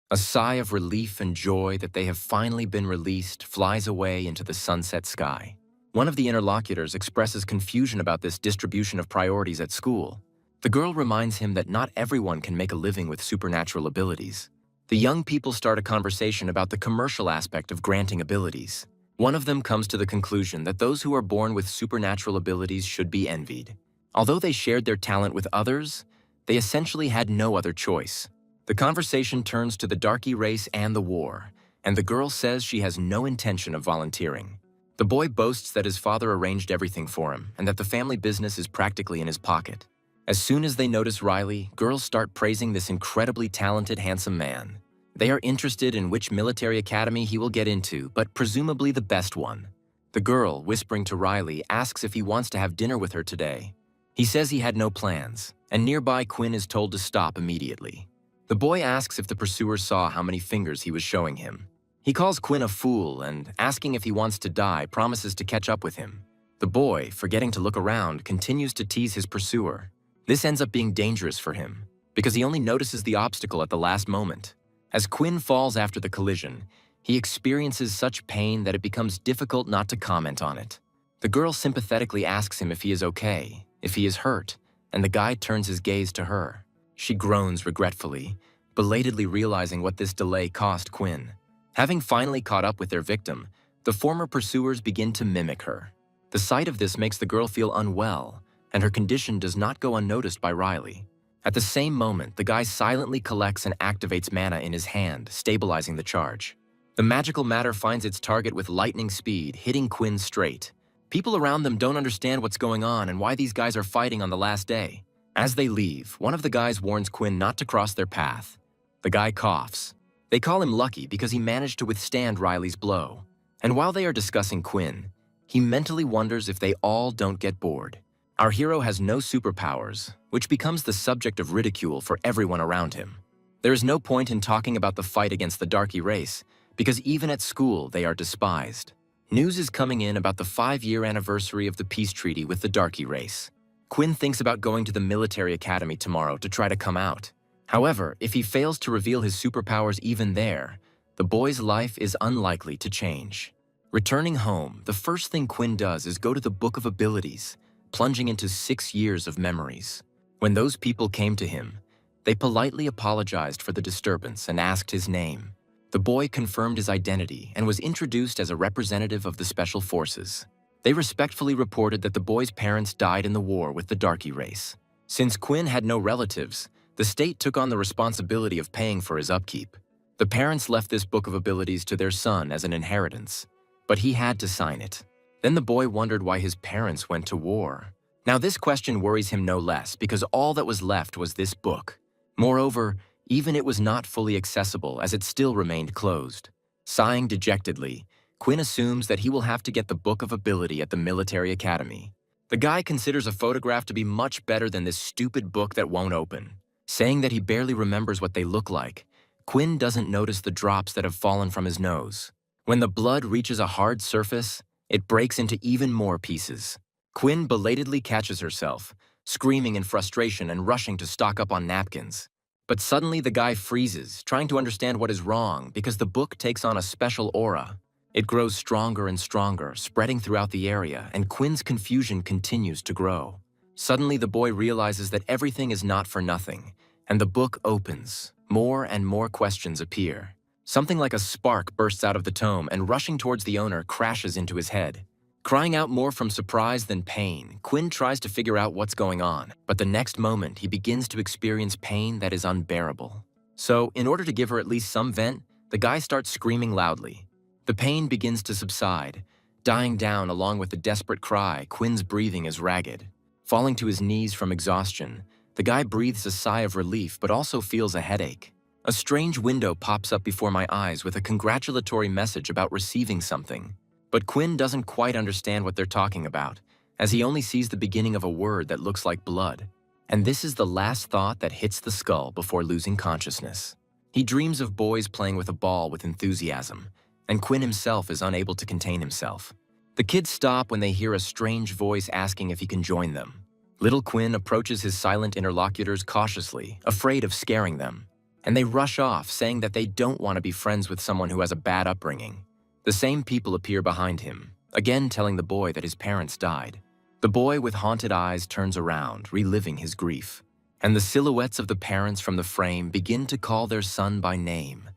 A sigh of relief and joy that they have finally been released flies away into the sunset sky. One of the interlocutors expresses confusion about this distribution of priorities at school. The girl reminds him that not everyone can make a living with supernatural abilities. The young people start a conversation about the commercial aspect of granting abilities. One of them comes to the conclusion that those who are born with supernatural abilities should be envied. Although they shared their talent with others, they essentially had no other choice. The conversation turns to the darky race and the war, and the girl says she has no intention of volunteering. The boy boasts that his father arranged everything for him and that the family business is practically in his pocket. As soon as they notice Riley, girls start praising this incredibly talented, handsome man. They are interested in which military academy he will get into, but presumably the best one. The girl, whispering to Riley, asks if he wants to have dinner with her today. He says he had no plans, and nearby Quinn is told to stop immediately. The boy asks if the pursuer saw how many fingers he was showing him. He calls Quinn a fool and, asking if he wants to die, promises to catch up with him. The boy, forgetting to look around, continues to tease his pursuer. This ends up being dangerous for him, because he only notices the obstacle at the last moment. As Quinn falls after the collision, he experiences such pain that it becomes difficult not to comment on it. The girl sympathetically asks him if he is okay, if he is hurt, and the guy turns his gaze to her. She groans regretfully, belatedly realizing what this delay cost Quinn. Having finally caught up with their victim, the former pursuers begin to mimic her. The sight of this makes the girl feel unwell, and her condition does not go unnoticed by Riley. At the same moment, the guy silently collects and activates mana in his hand, stabilizing the charge. The magical matter finds its target with lightning speed, hitting Quinn straight. People around them don't understand what's going on and why these guys are fighting on the last day. As they leave, one of the guys warns Quinn not to cross their path. The guy coughs. They call him lucky because he managed to withstand Riley's blow. And while they are discussing Quinn, he mentally wonders if they all don't get bored. Our hero has no superpowers, which becomes the subject of ridicule for everyone around him. There is no point in talking about the fight against the darky race, because even at school they are despised. News is coming in about the 5-year anniversary of the peace treaty with the darky race. Quinn thinks about going to the military academy tomorrow to try to come out. However, if he fails to reveal his superpowers even there, the boy's life is unlikely to change. Returning home, the first thing Quinn does is go to the Book of Abilities, plunging into 6 years of memories. When those people came to him, they politely apologized for the disturbance and asked his name. The boy confirmed his identity and was introduced as a representative of the Special Forces. They respectfully reported that the boy's parents died in the war with the darky race. Since Quinn had no relatives, the state took on the responsibility of paying for his upkeep. The parents left this Book of Abilities to their son as an inheritance, but he had to sign it. Then the boy wondered why his parents went to war. Now this question worries him no less because all that was left was this book. Moreover, even it was not fully accessible as it still remained closed. Sighing dejectedly, Quinn assumes that he will have to get the Book of Ability at the military academy. The guy considers a photograph to be much better than this stupid book that won't open. Saying that he barely remembers what they look like, Quinn doesn't notice the drops that have fallen from his nose. When the blood reaches a hard surface, it breaks into even more pieces. Quinn belatedly catches herself, screaming in frustration and rushing to stock up on napkins. But suddenly the guy freezes, trying to understand what is wrong because the book takes on a special aura. It grows stronger and stronger, spreading throughout the area, and Quinn's confusion continues to grow. Suddenly the boy realizes that everything is not for nothing, and the book opens. More and more questions appear. Something like a spark bursts out of the tome and rushing towards the owner crashes into his head. Crying out more from surprise than pain, Quinn tries to figure out what's going on, but the next moment he begins to experience pain that is unbearable. So, in order to give her at least some vent, the guy starts screaming loudly. The pain begins to subside, dying down along with the desperate cry. Quinn's breathing is ragged. Falling to his knees from exhaustion, the guy breathes a sigh of relief but also feels a headache. A strange window pops up before my eyes with a congratulatory message about receiving something. But Quinn doesn't quite understand what they're talking about, as he only sees the beginning of a word that looks like blood. And this is the last thought that hits the skull before losing consciousness. He dreams of boys playing with a ball with enthusiasm, and Quinn himself is unable to contain himself. The kids stop when they hear a strange voice asking if he can join them. Little Quinn approaches his silent interlocutors cautiously, afraid of scaring them. and they rush off, saying that they don't want to be friends with someone who has a bad upbringing. The same people appear behind him, again telling the boy that his parents died. The boy with haunted eyes turns around, reliving his grief, and the silhouettes of the parents from the frame begin to call their son by name,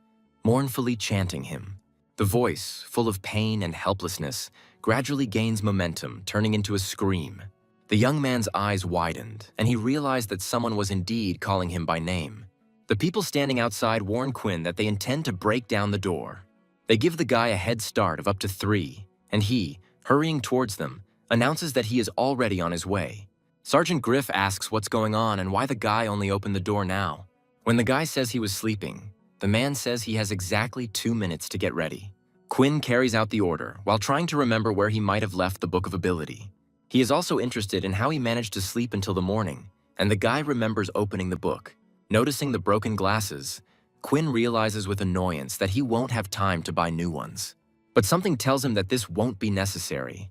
mournfully chanting him. The voice, full of pain and helplessness, gradually gains momentum, turning into a scream. The young man's eyes widened, and he realized that someone was indeed calling him by name. The people standing outside warn Quinn that they intend to break down the door. They give the guy a head start of up to 3, and he, hurrying towards them, announces that he is already on his way. Sergeant Griff asks what's going on and why the guy only opened the door now. When the guy says he was sleeping, the man says he has exactly 2 minutes to get ready. Quinn carries out the order while trying to remember where he might have left the Book of Ability. He is also interested in how he managed to sleep until the morning, and the guy remembers opening the book. Noticing the broken glasses, Quinn realizes with annoyance that he won't have time to buy new ones. But something tells him that this won't be necessary.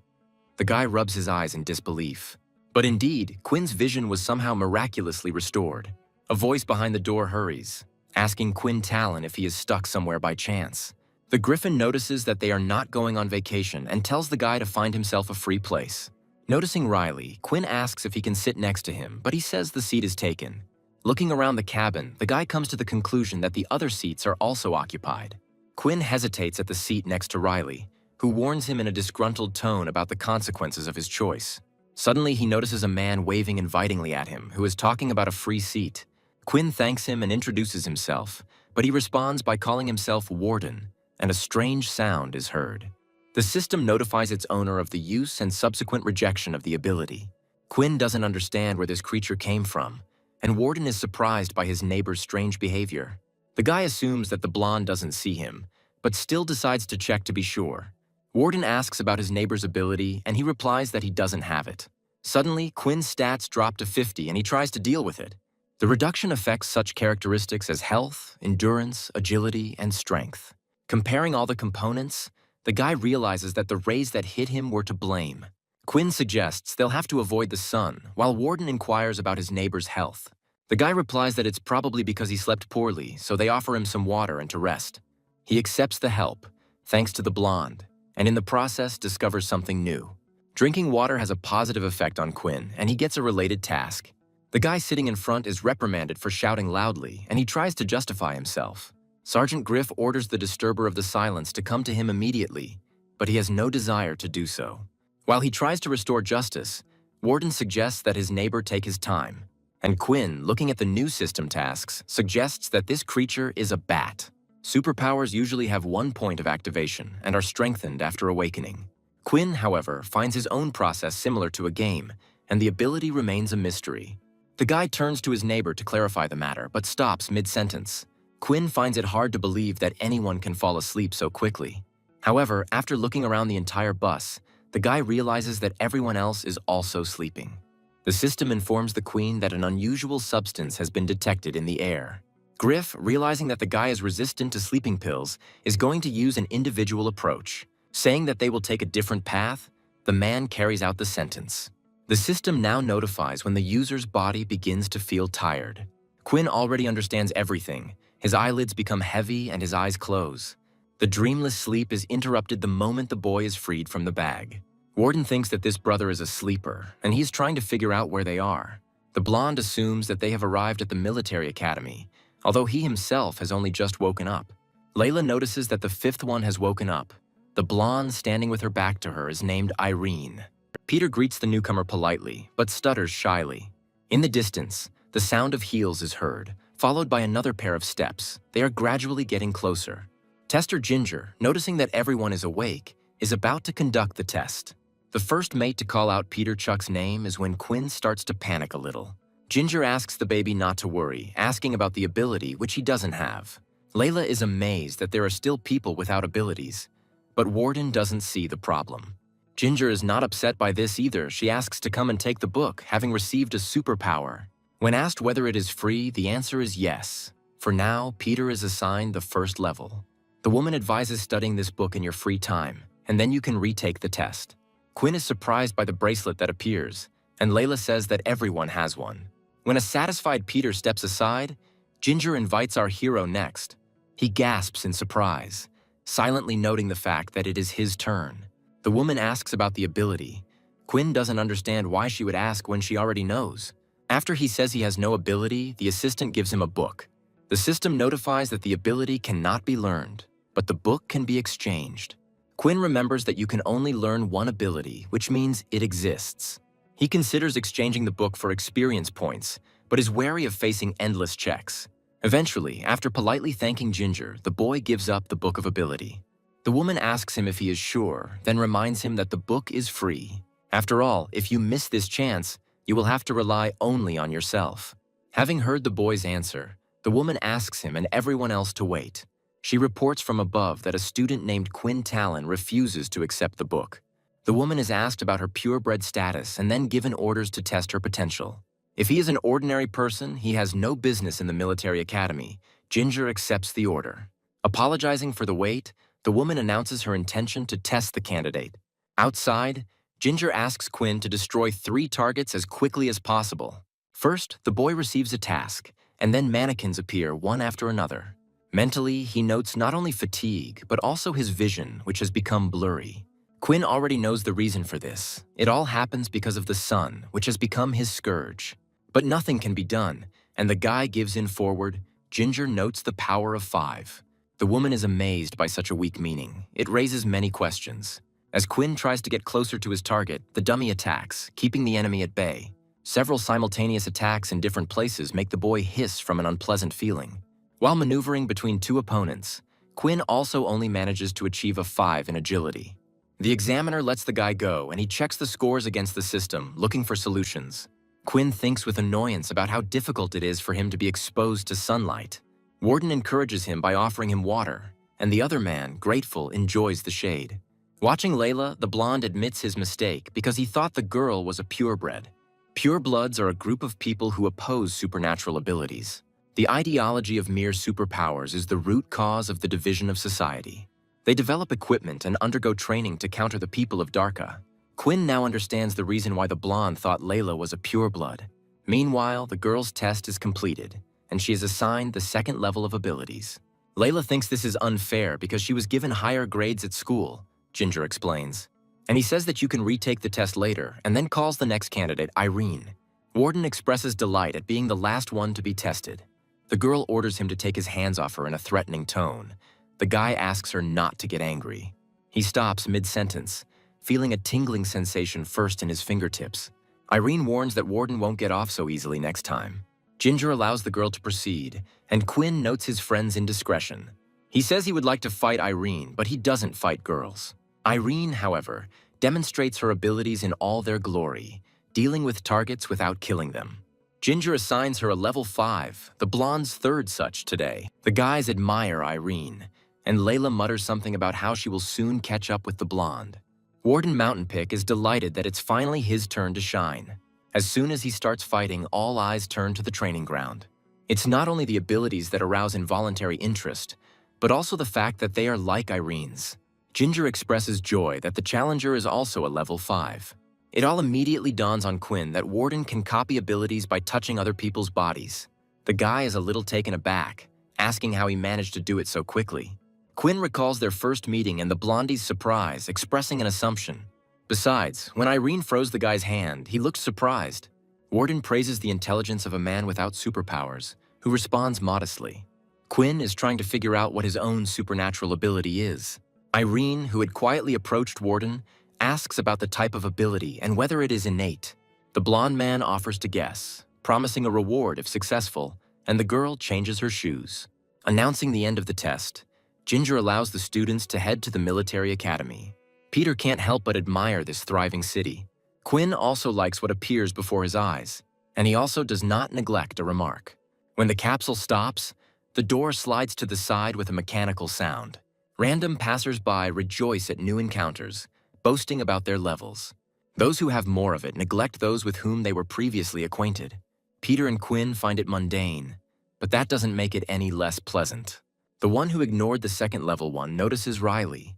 The guy rubs his eyes in disbelief. But indeed, Quinn's vision was somehow miraculously restored. A voice behind the door hurries, asking Quinn Talon if he is stuck somewhere by chance. The Griffin notices that they are not going on vacation and tells the guy to find himself a free place. Noticing Riley, Quinn asks if he can sit next to him, but he says the seat is taken. Looking around the cabin, the guy comes to the conclusion that the other seats are also occupied. Quinn hesitates at the seat next to Riley, who warns him in a disgruntled tone about the consequences of his choice. Suddenly, he notices a man waving invitingly at him, who is talking about a free seat. Quinn thanks him and introduces himself, but he responds by calling himself Warden, and a strange sound is heard. The system notifies its owner of the use and subsequent rejection of the ability. Quinn doesn't understand where this creature came from, and Warden is surprised by his neighbor's strange behavior. The guy assumes that the blonde doesn't see him, but still decides to check to be sure. Warden asks about his neighbor's ability, and he replies that he doesn't have it. Suddenly, Quinn's stats drop to 50, and he tries to deal with it. The reduction affects such characteristics as health, endurance, agility, and strength. Comparing all the components, the guy realizes that the rays that hit him were to blame. Quinn suggests they'll have to avoid the sun, while Warden inquires about his neighbor's health. The guy replies that it's probably because he slept poorly, so they offer him some water and to rest. He accepts the help, thanks to the blonde, and in the process discovers something new. Drinking water has a positive effect on Quinn, and he gets a related task. The guy sitting in front is reprimanded for shouting loudly, and he tries to justify himself. Sergeant Griff orders the disturber of the silence to come to him immediately, but he has no desire to do so. While he tries to restore justice, Warden suggests that his neighbor take his time, and Quinn, looking at the new system tasks, suggests that this creature is a bat. Superpowers usually have 1 point of activation and are strengthened after awakening. Quinn, however, finds his own process similar to a game, and the ability remains a mystery. The guy turns to his neighbor to clarify the matter, but stops mid-sentence. Quinn finds it hard to believe that anyone can fall asleep so quickly. However, after looking around the entire bus, the guy realizes that everyone else is also sleeping. The system informs the Queen that an unusual substance has been detected in the air. Griff, realizing that the guy is resistant to sleeping pills, is going to use an individual approach. Saying that they will take a different path, the man carries out the sentence. The system now notifies when the user's body begins to feel tired. Quinn already understands everything. His eyelids become heavy and his eyes close. The dreamless sleep is interrupted the moment the boy is freed from the bag. Warden thinks that this brother is a sleeper, and he's trying to figure out where they are. The blonde assumes that they have arrived at the military academy, although he himself has only just woken up. Layla notices that the 5th one has woken up. The blonde standing with her back to her is named Irene. Peter greets the newcomer politely, but stutters shyly. In the distance, the sound of heels is heard, followed by another pair of steps. They are gradually getting closer. Tester Ginger, noticing that everyone is awake, is about to conduct the test. The first mate to call out Peter Chuck's name is when Quinn starts to panic a little. Ginger asks the baby not to worry, asking about the ability which he doesn't have. Layla is amazed that there are still people without abilities, but Warden doesn't see the problem. Ginger is not upset by this either. She asks to come and take the book, having received a superpower. When asked whether it is free, the answer is yes. For now, Peter is assigned the 1st level. The woman advises studying this book in your free time, and then you can retake the test. Quinn is surprised by the bracelet that appears, and Layla says that everyone has one. When a satisfied Peter steps aside, Ginger invites our hero next. He gasps in surprise, silently noting the fact that it is his turn. The woman asks about the ability. Quinn doesn't understand why she would ask when she already knows. After he says he has no ability, the assistant gives him a book. The system notifies that the ability cannot be learned, but the book can be exchanged. Quinn remembers that you can only learn one ability, which means it exists. He considers exchanging the book for experience points, but is wary of facing endless checks. Eventually, after politely thanking Ginger, the boy gives up the book of ability. The woman asks him if he is sure, then reminds him that the book is free. After all, if you miss this chance, you will have to rely only on yourself. Having heard the boy's answer, the woman asks him and everyone else to wait. She reports from above that a student named Quinn Talon refuses to accept the book. The woman is asked about her purebred status and then given orders to test her potential. If he is an ordinary person, he has no business in the military academy. Ginger accepts the order. Apologizing for the wait, the woman announces her intention to test the candidate. Outside, Ginger asks Quinn to destroy 3 targets as quickly as possible. First, the boy receives a task, and then mannequins appear one after another. Mentally, he notes not only fatigue, but also his vision, which has become blurry. Quinn already knows the reason for this. It all happens because of the sun, which has become his scourge. But nothing can be done, and the guy gives in forward. Ginger notes the power of 5. The woman is amazed by such a weak meaning. It raises many questions. As Quinn tries to get closer to his target, the dummy attacks, keeping the enemy at bay. Several simultaneous attacks in different places make the boy hiss from an unpleasant feeling. While maneuvering between 2 opponents, Quinn also only manages to achieve a 5 in agility. The examiner lets the guy go, and he checks the scores against the system, looking for solutions. Quinn thinks with annoyance about how difficult it is for him to be exposed to sunlight. Warden encourages him by offering him water, and the other man, grateful, enjoys the shade. Watching Layla, the blonde admits his mistake because he thought the girl was a purebred. Purebloods are a group of people who oppose supernatural abilities. The ideology of mere superpowers is the root cause of the division of society. They develop equipment and undergo training to counter the people of Darka. Quinn now understands the reason why the blonde thought Layla was a pureblood. Meanwhile, the girl's test is completed, and she is assigned the 2nd level of abilities. Layla thinks this is unfair because she was given higher grades at school, Ginger explains. And he says that you can retake the test later, and then calls the next candidate Irene. Warden expresses delight at being the last one to be tested. The girl orders him to take his hands off her in a threatening tone. The guy asks her not to get angry. He stops mid-sentence, feeling a tingling sensation first in his fingertips. Irene warns that Warden won't get off so easily next time. Ginger allows the girl to proceed, and Quinn notes his friend's indiscretion. He says he would like to fight Irene, but he doesn't fight girls. Irene, however, demonstrates her abilities in all their glory, dealing with targets without killing them. Ginger assigns her a level 5, the blonde's 3rd such today. The guys admire Irene, and Layla mutters something about how she will soon catch up with the blonde. Warden Mountainpick is delighted that it's finally his turn to shine. As soon as he starts fighting, all eyes turn to the training ground. It's not only the abilities that arouse involuntary interest, but also the fact that they are like Irene's. Ginger expresses joy that the challenger is also a level 5. It all immediately dawns on Quinn that Warden can copy abilities by touching other people's bodies. The guy is a little taken aback, asking how he managed to do it so quickly. Quinn recalls their first meeting and the blondie's surprise, expressing an assumption. Besides, when Irene froze the guy's hand, he looked surprised. Warden praises the intelligence of a man without superpowers, who responds modestly. Quinn is trying to figure out what his own supernatural ability is. Irene, who had quietly approached Warden, asks about the type of ability and whether it is innate. The blonde man offers to guess, promising a reward if successful, and the girl changes her shoes. Announcing the end of the test, Ginger allows the students to head to the military academy. Peter can't help but admire this thriving city. Quinn also likes what appears before his eyes, and he also does not neglect a remark. When the capsule stops, the door slides to the side with a mechanical sound. Random passers-by rejoice at new encounters, boasting about their levels. Those who have more of it neglect those with whom they were previously acquainted. Peter and Quinn find it mundane, but that doesn't make it any less pleasant. The one who ignored the 2nd level one notices Riley.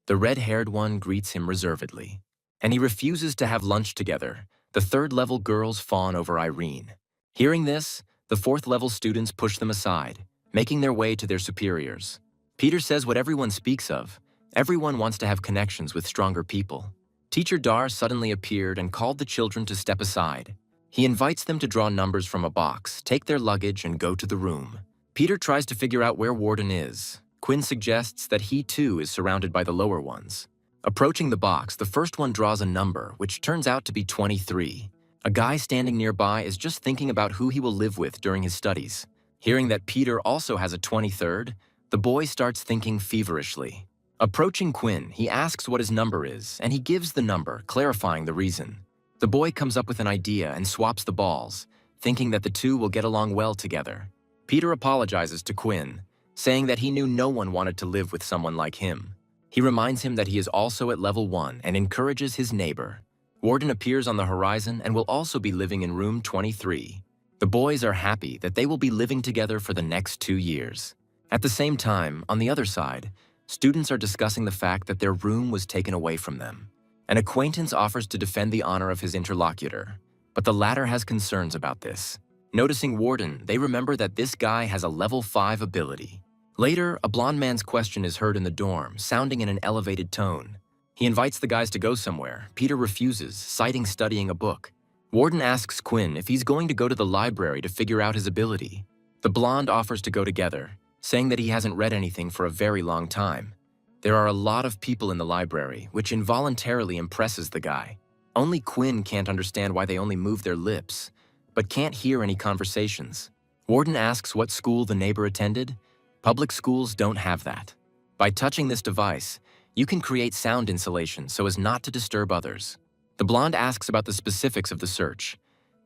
The red-haired one greets him reservedly, and he refuses to have lunch together. The 3rd level girls fawn over Irene. Hearing this, The fourth-level students push them aside, making their way to their superiors. Peter says what everyone speaks of. Everyone wants to have connections with stronger people. Teacher Dar suddenly appeared and called the children to step aside. He invites them to draw numbers from a box, take their luggage, and go to the room. Peter tries to figure out where Warden is. Quinn suggests that he too is surrounded by the lower ones. Approaching the box, the first one draws a number, which turns out to be 23. A guy standing nearby is just thinking about who he will live with during his studies. Hearing that Peter also has a 23rd, the boy starts thinking feverishly. Approaching Quinn, he asks what his number is, and he gives the number, clarifying the reason. The boy comes up with an idea and swaps the balls, thinking that the two will get along well together. Peter apologizes to Quinn, saying that he knew no one wanted to live with someone like him. He reminds him that he is also at level 1 and encourages his neighbor. Warden appears on the horizon and will also be living in room 23. The boys are happy that they will be living together for the next 2 years. At the same time, on the other side, students are discussing the fact that their room was taken away from them. An acquaintance offers to defend the honor of his interlocutor, but the latter has concerns about this. Noticing Warden, they remember that this guy has a level 5 ability. Later, a blonde man's question is heard in the dorm, sounding in an elevated tone. He invites the guys to go somewhere. Peter refuses, citing studying a book. Warden asks Quinn if he's going to go to the library to figure out his ability. The blonde offers to go together, saying that he hasn't read anything for a very long time. There are a lot of people in the library, which involuntarily impresses the guy. Only Quinn can't understand why they only move their lips, but can't hear any conversations. Warden asks what school the neighbor attended. Public schools don't have that. By touching this device, you can create sound insulation so as not to disturb others. The blonde asks about the specifics of the search.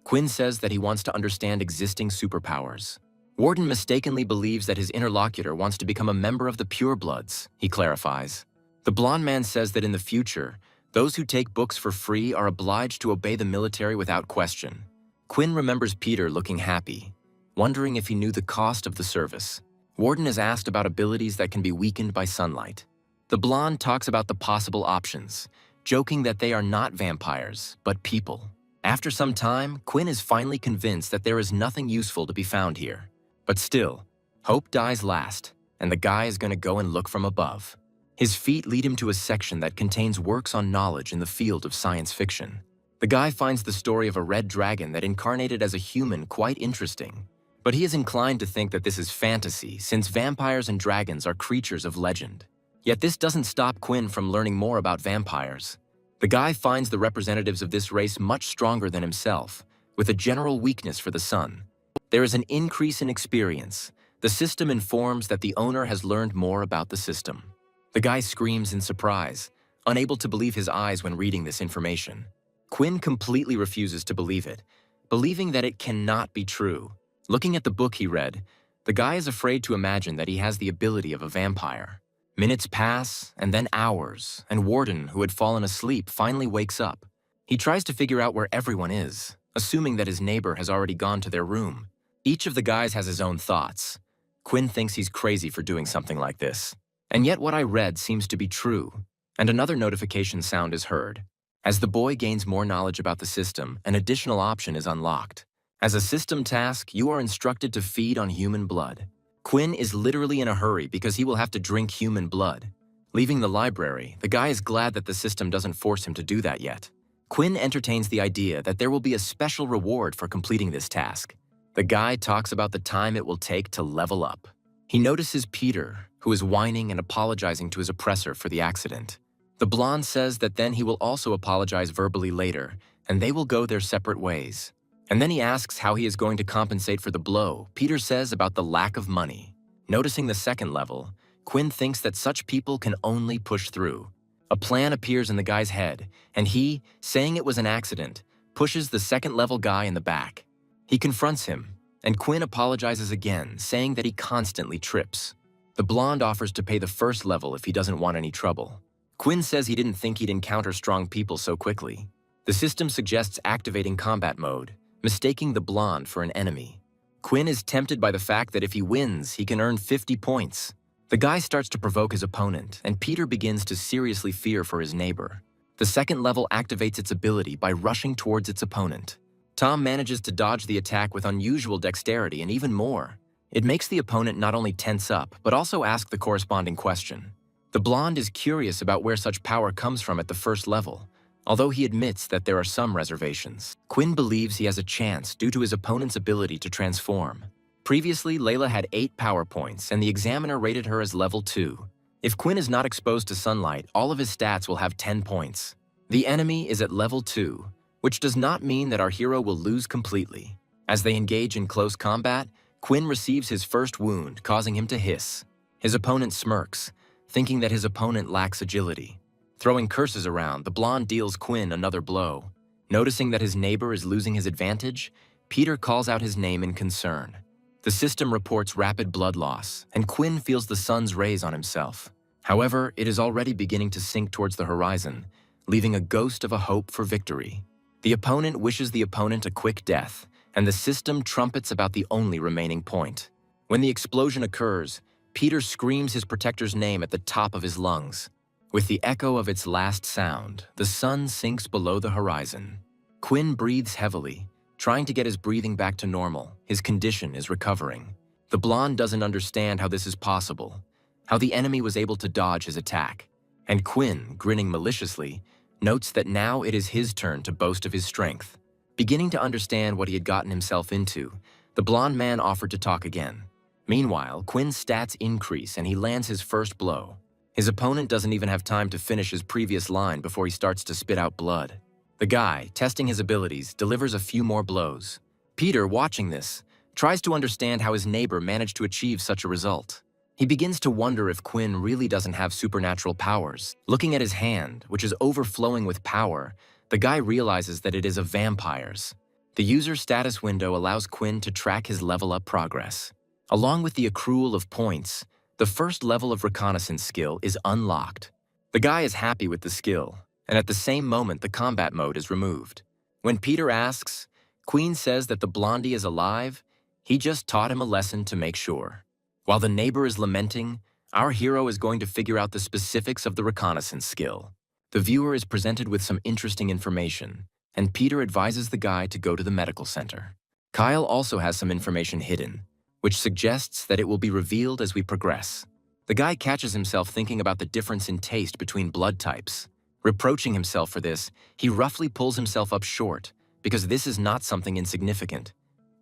Quinn says that he wants to understand existing superpowers. Warden mistakenly believes that his interlocutor wants to become a member of the Purebloods, he clarifies. The blonde man says that in the future, those who take books for free are obliged to obey the military without question. Quinn remembers Peter looking happy, wondering if he knew the cost of the service. Warden is asked about abilities that can be weakened by sunlight. The blonde talks about the possible options, joking that they are not vampires, but people. After some time, Quinn is finally convinced that there is nothing useful to be found here. But still, hope dies last, and the guy is going to go and look from above. His feet lead him to a section that contains works on knowledge in the field of science fiction. The guy finds the story of a red dragon that incarnated as a human quite interesting. But he is inclined to think that this is fantasy, since vampires and dragons are creatures of legend. Yet this doesn't stop Quinn from learning more about vampires. The guy finds the representatives of this race much stronger than himself, with a general weakness for the sun. There is an increase in experience. The system informs that the owner has learned more about the system. The guy screams in surprise, unable to believe his eyes when reading this information. Quinn completely refuses to believe it, believing that it cannot be true. Looking at the book he read, the guy is afraid to imagine that he has the ability of a vampire. Minutes pass, and then hours, and Warden, who had fallen asleep, finally wakes up. He tries to figure out where everyone is, assuming that his neighbor has already gone to their room. Each of the guys has his own thoughts. Quinn thinks he's crazy for doing something like this. And yet what I read seems to be true, and another notification sound is heard. As the boy gains more knowledge about the system, an additional option is unlocked. As a system task, you are instructed to feed on human blood. Quinn is literally in a hurry because he will have to drink human blood. Leaving the library, the guy is glad that the system doesn't force him to do that yet. Quinn entertains the idea that there will be a special reward for completing this task. The guy talks about the time it will take to level up. He notices Peter, who is whining and apologizing to his oppressor for the accident. The blonde says that then he will also apologize verbally later, and they will go their separate ways. And then he asks how he is going to compensate for the blow. Peter says about the lack of money. Noticing the second level, Quinn thinks that such people can only push through. A plan appears in the guy's head, and he, saying it was an accident, pushes the second-level guy in the back. He confronts him, and Quinn apologizes again, saying that he constantly trips. The blonde offers to pay the first level if he doesn't want any trouble. Quinn says he didn't think he'd encounter strong people so quickly. The system suggests activating combat mode, mistaking the blonde for an enemy. Quinn is tempted by the fact that if he wins, he can earn 50 points. The guy starts to provoke his opponent, and Peter begins to seriously fear for his neighbor. The second level activates its ability by rushing towards its opponent. Tom manages to dodge the attack with unusual dexterity and even more. It makes the opponent not only tense up, but also ask the corresponding question. The blonde is curious about where such power comes from at the first level, although he admits that there are some reservations. Quinn believes he has a chance due to his opponent's ability to transform. Previously, Layla had 8 power points, and the examiner rated her as level 2. If Quinn is not exposed to sunlight, all of his stats will have 10 points. The enemy is at level 2, which does not mean that our hero will lose completely. As they engage in close combat, Quinn receives his first wound, causing him to hiss. His opponent smirks, thinking that his opponent lacks agility. Throwing curses around, the blonde deals Quinn another blow. Noticing that his neighbor is losing his advantage, Peter calls out his name in concern. The system reports rapid blood loss, and Quinn feels the sun's rays on himself. However, it is already beginning to sink towards the horizon, leaving a ghost of a hope for victory. The opponent wishes the opponent a quick death, and the system trumpets about the only remaining point. When the explosion occurs, Peter screams his protector's name at the top of his lungs. With the echo of its last sound, the sun sinks below the horizon. Quinn breathes heavily, trying to get his breathing back to normal. His condition is recovering. The blonde doesn't understand how this is possible, how the enemy was able to dodge his attack. And Quinn, grinning maliciously, notes that now it is his turn to boast of his strength. Beginning to understand what he had gotten himself into, the blonde man offered to talk again. Meanwhile, Quinn's stats increase and he lands his first blow. His opponent doesn't even have time to finish his previous line before he starts to spit out blood. The guy, testing his abilities, delivers a few more blows. Peter, watching this, tries to understand how his neighbor managed to achieve such a result. He begins to wonder if Quinn really doesn't have supernatural powers. Looking at his hand, which is overflowing with power, the guy realizes that it is a vampire's. The user status window allows Quinn to track his level-up progress. Along with the accrual of points, the first level of reconnaissance skill is unlocked. The guy is happy with the skill, and at the same moment the combat mode is removed. When Peter asks, Queen says that the blondie is alive, he just taught him a lesson to make sure. While the neighbor is lamenting, our hero is going to figure out the specifics of the reconnaissance skill. The viewer is presented with some interesting information, and Peter advises the guy to go to the medical center. Kyle also has some information hidden, which suggests that it will be revealed as we progress. The guy catches himself thinking about the difference in taste between blood types. Reproaching himself for this, he roughly pulls himself up short, because this is not something insignificant,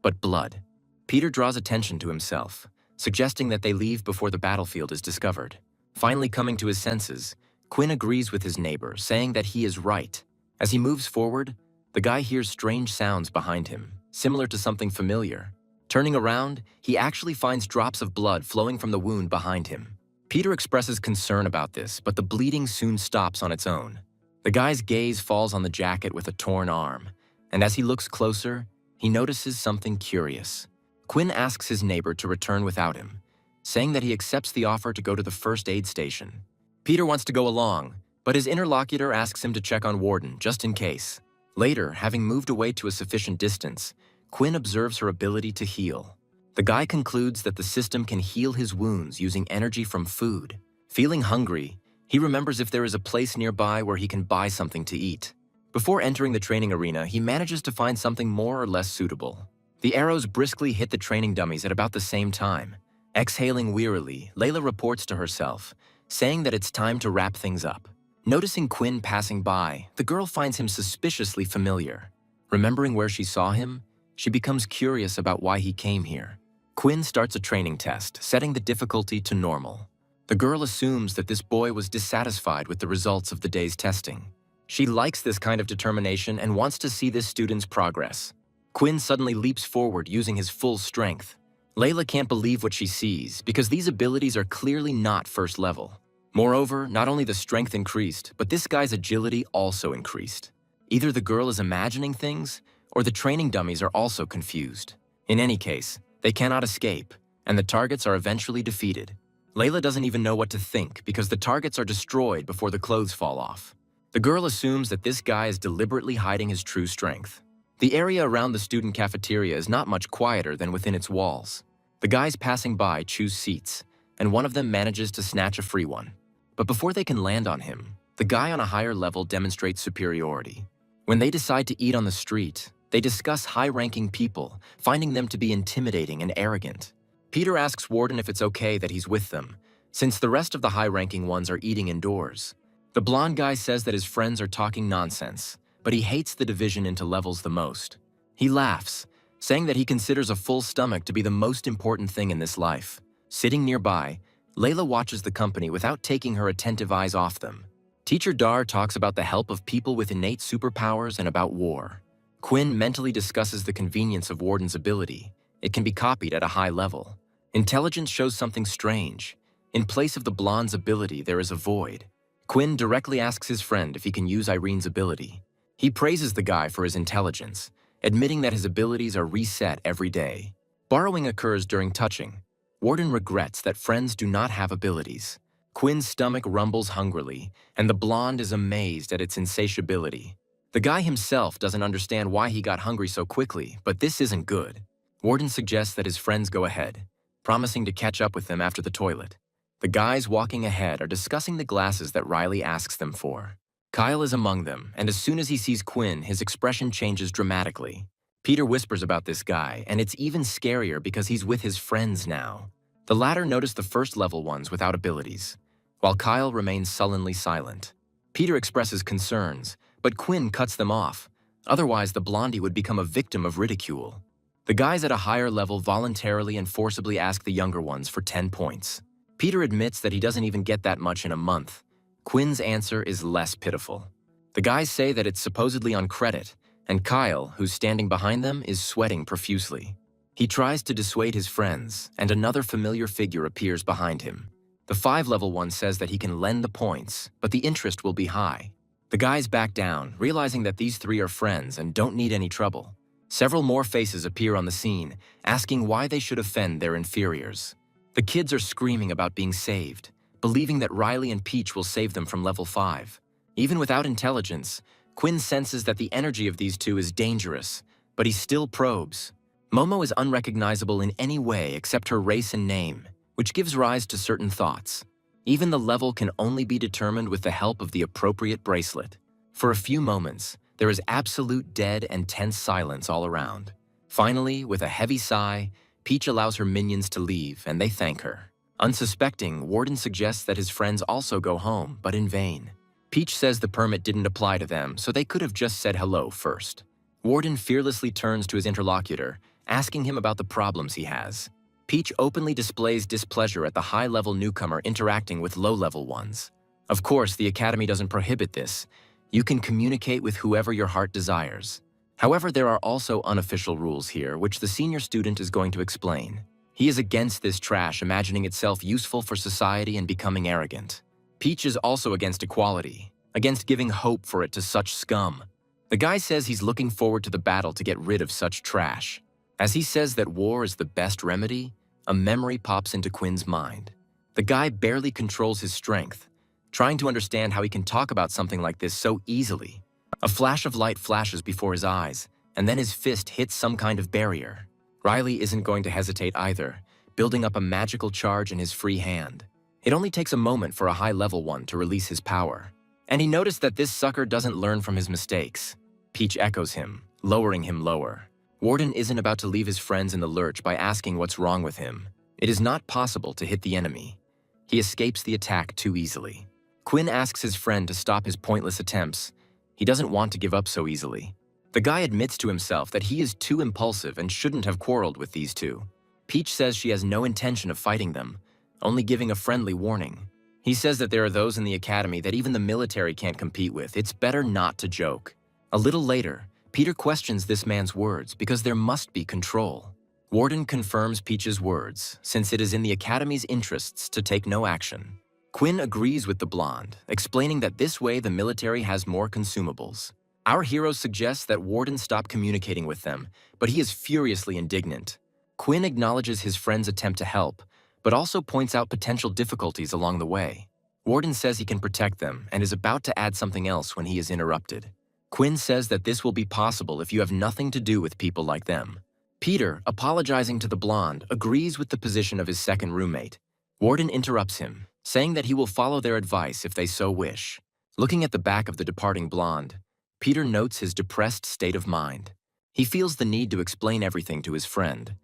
but blood. Peter draws attention to himself, suggesting that they leave before the battlefield is discovered. Finally coming to his senses, Quinn agrees with his neighbor, saying that he is right. As he moves forward, the guy hears strange sounds behind him, similar to something familiar. Turning around, he actually finds drops of blood flowing from the wound behind him. Peter expresses concern about this, but the bleeding soon stops on its own. The guy's gaze falls on the jacket with a torn arm, and as he looks closer, he notices something curious. Quinn asks his neighbor to return without him, saying that he accepts the offer to go to the first aid station. Peter wants to go along, but his interlocutor asks him to check on Warden, just in case. Later, having moved away to a sufficient distance, Quinn observes her ability to heal. The guy concludes that the system can heal his wounds using energy from food. Feeling hungry, he remembers if there is a place nearby where he can buy something to eat. Before entering the training arena, he manages to find something more or less suitable. The arrows briskly hit the training dummies at about the same time. Exhaling wearily, Layla reports to herself, saying that it's time to wrap things up. Noticing Quinn passing by, the girl finds him suspiciously familiar. Remembering where she saw him, she becomes curious about why he came here. Quinn starts a training test, setting the difficulty to normal. The girl assumes that this boy was dissatisfied with the results of the day's testing. She likes this kind of determination and wants to see this student's progress. Quinn suddenly leaps forward using his full strength. Layla can't believe what she sees because these abilities are clearly not first level. Moreover, not only the strength increased, but this guy's agility also increased. Either the girl is imagining things, or the training dummies are also confused. In any case, they cannot escape, and the targets are eventually defeated. Layla doesn't even know what to think because the targets are destroyed before the clothes fall off. The girl assumes that this guy is deliberately hiding his true strength. The area around the student cafeteria is not much quieter than within its walls. The guys passing by choose seats, and one of them manages to snatch a free one. But before they can land on him, the guy on a higher level demonstrates superiority. When they decide to eat on the street, They discuss high-ranking people, finding them to be intimidating and arrogant. Peter asks Warden if it's okay that he's with them, since the rest of the high-ranking ones are eating indoors. The blonde guy says that his friends are talking nonsense, but he hates the division into levels the most. He laughs, saying that he considers a full stomach to be the most important thing in this life. Sitting nearby, Layla watches the company without taking her attentive eyes off them. Teacher Dar talks about the help of people with innate superpowers and about war. Quinn mentally discusses the convenience of Warden's ability. It can be copied at a high level. Intelligence shows something strange. In place of the blonde's ability, there is a void. Quinn directly asks his friend if he can use Irene's ability. He praises the guy for his intelligence, admitting that his abilities are reset every day. Borrowing occurs during touching. Warden regrets that friends do not have abilities. Quinn's stomach rumbles hungrily, and the blonde is amazed at its insatiability. The guy himself doesn't understand why he got hungry so quickly, but this isn't good. Warden suggests that his friends go ahead, promising to catch up with them after the toilet. The guys walking ahead are discussing the glasses that Riley asks them for. Kyle is among them, and as soon as he sees Quinn, his expression changes dramatically. Peter whispers about this guy, and it's even scarier because he's with his friends now. The latter notice the first-level ones without abilities, while Kyle remains sullenly silent. Peter expresses concerns, but Quinn cuts them off. Otherwise, the blondie would become a victim of ridicule. The guys at a higher level voluntarily and forcibly ask the younger ones for 10 points. Peter admits that he doesn't even get that much in a month. Quinn's answer is less pitiful. The guys say that it's supposedly on credit, and Kyle, who's standing behind them, is sweating profusely. He tries to dissuade his friends, and another familiar figure appears behind him. The 5-level one says that he can lend the points, but the interest will be high. The guys back down, realizing that these three are friends and don't need any trouble. Several more faces appear on the scene, asking why they should offend their inferiors. The kids are screaming about being saved, believing that Riley and Peach will save them from level 5. Even without intelligence, Quinn senses that the energy of these two is dangerous, but he still probes. Momo is unrecognizable in any way except her race and name, which gives rise to certain thoughts. Even the level can only be determined with the help of the appropriate bracelet. For a few moments, there is absolute dead and tense silence all around. Finally, with a heavy sigh, Peach allows her minions to leave, and they thank her. Unsuspecting, Warden suggests that his friends also go home, but in vain. Peach says the permit didn't apply to them, so they could have just said hello first. Warden fearlessly turns to his interlocutor, asking him about the problems he has. Peach openly displays displeasure at the high-level newcomer interacting with low-level ones. Of course, the Academy doesn't prohibit this. You can communicate with whoever your heart desires. However, there are also unofficial rules here, which the senior student is going to explain. He is against this trash imagining itself useful for society and becoming arrogant. Peach is also against equality, against giving hope for it to such scum. The guy says he's looking forward to the battle to get rid of such trash. As he says that war is the best remedy, a memory pops into Quinn's mind. The guy barely controls his strength, trying to understand how he can talk about something like this so easily. A flash of light flashes before his eyes, and then his fist hits some kind of barrier. Riley isn't going to hesitate either, building up a magical charge in his free hand. It only takes a moment for a high-level one to release his power. And he noticed that this sucker doesn't learn from his mistakes. Peach echoes him, lowering him lower. Warden isn't about to leave his friends in the lurch by asking what's wrong with him. It is not possible to hit the enemy. He escapes the attack too easily. Quinn asks his friend to stop his pointless attempts. He doesn't want to give up so easily. The guy admits to himself that he is too impulsive and shouldn't have quarreled with these two. Peach says she has no intention of fighting them, only giving a friendly warning. He says that there are those in the academy that even the military can't compete with. It's better not to joke. A little later, Peter questions this man's words because there must be control. Warden confirms Peach's words, since it is in the Academy's interests to take no action. Quinn agrees with the blonde, explaining that this way the military has more consumables. Our hero suggests that Warden stop communicating with them, but he is furiously indignant. Quinn acknowledges his friend's attempt to help, but also points out potential difficulties along the way. Warden says he can protect them and is about to add something else when he is interrupted. Quinn says that this will be possible if you have nothing to do with people like them. Peter, apologizing to the blonde, agrees with the position of his second roommate. Warden interrupts him, saying that he will follow their advice if they so wish. Looking at the back of the departing blonde, Peter notes his depressed state of mind. He feels the need to explain everything to his friend,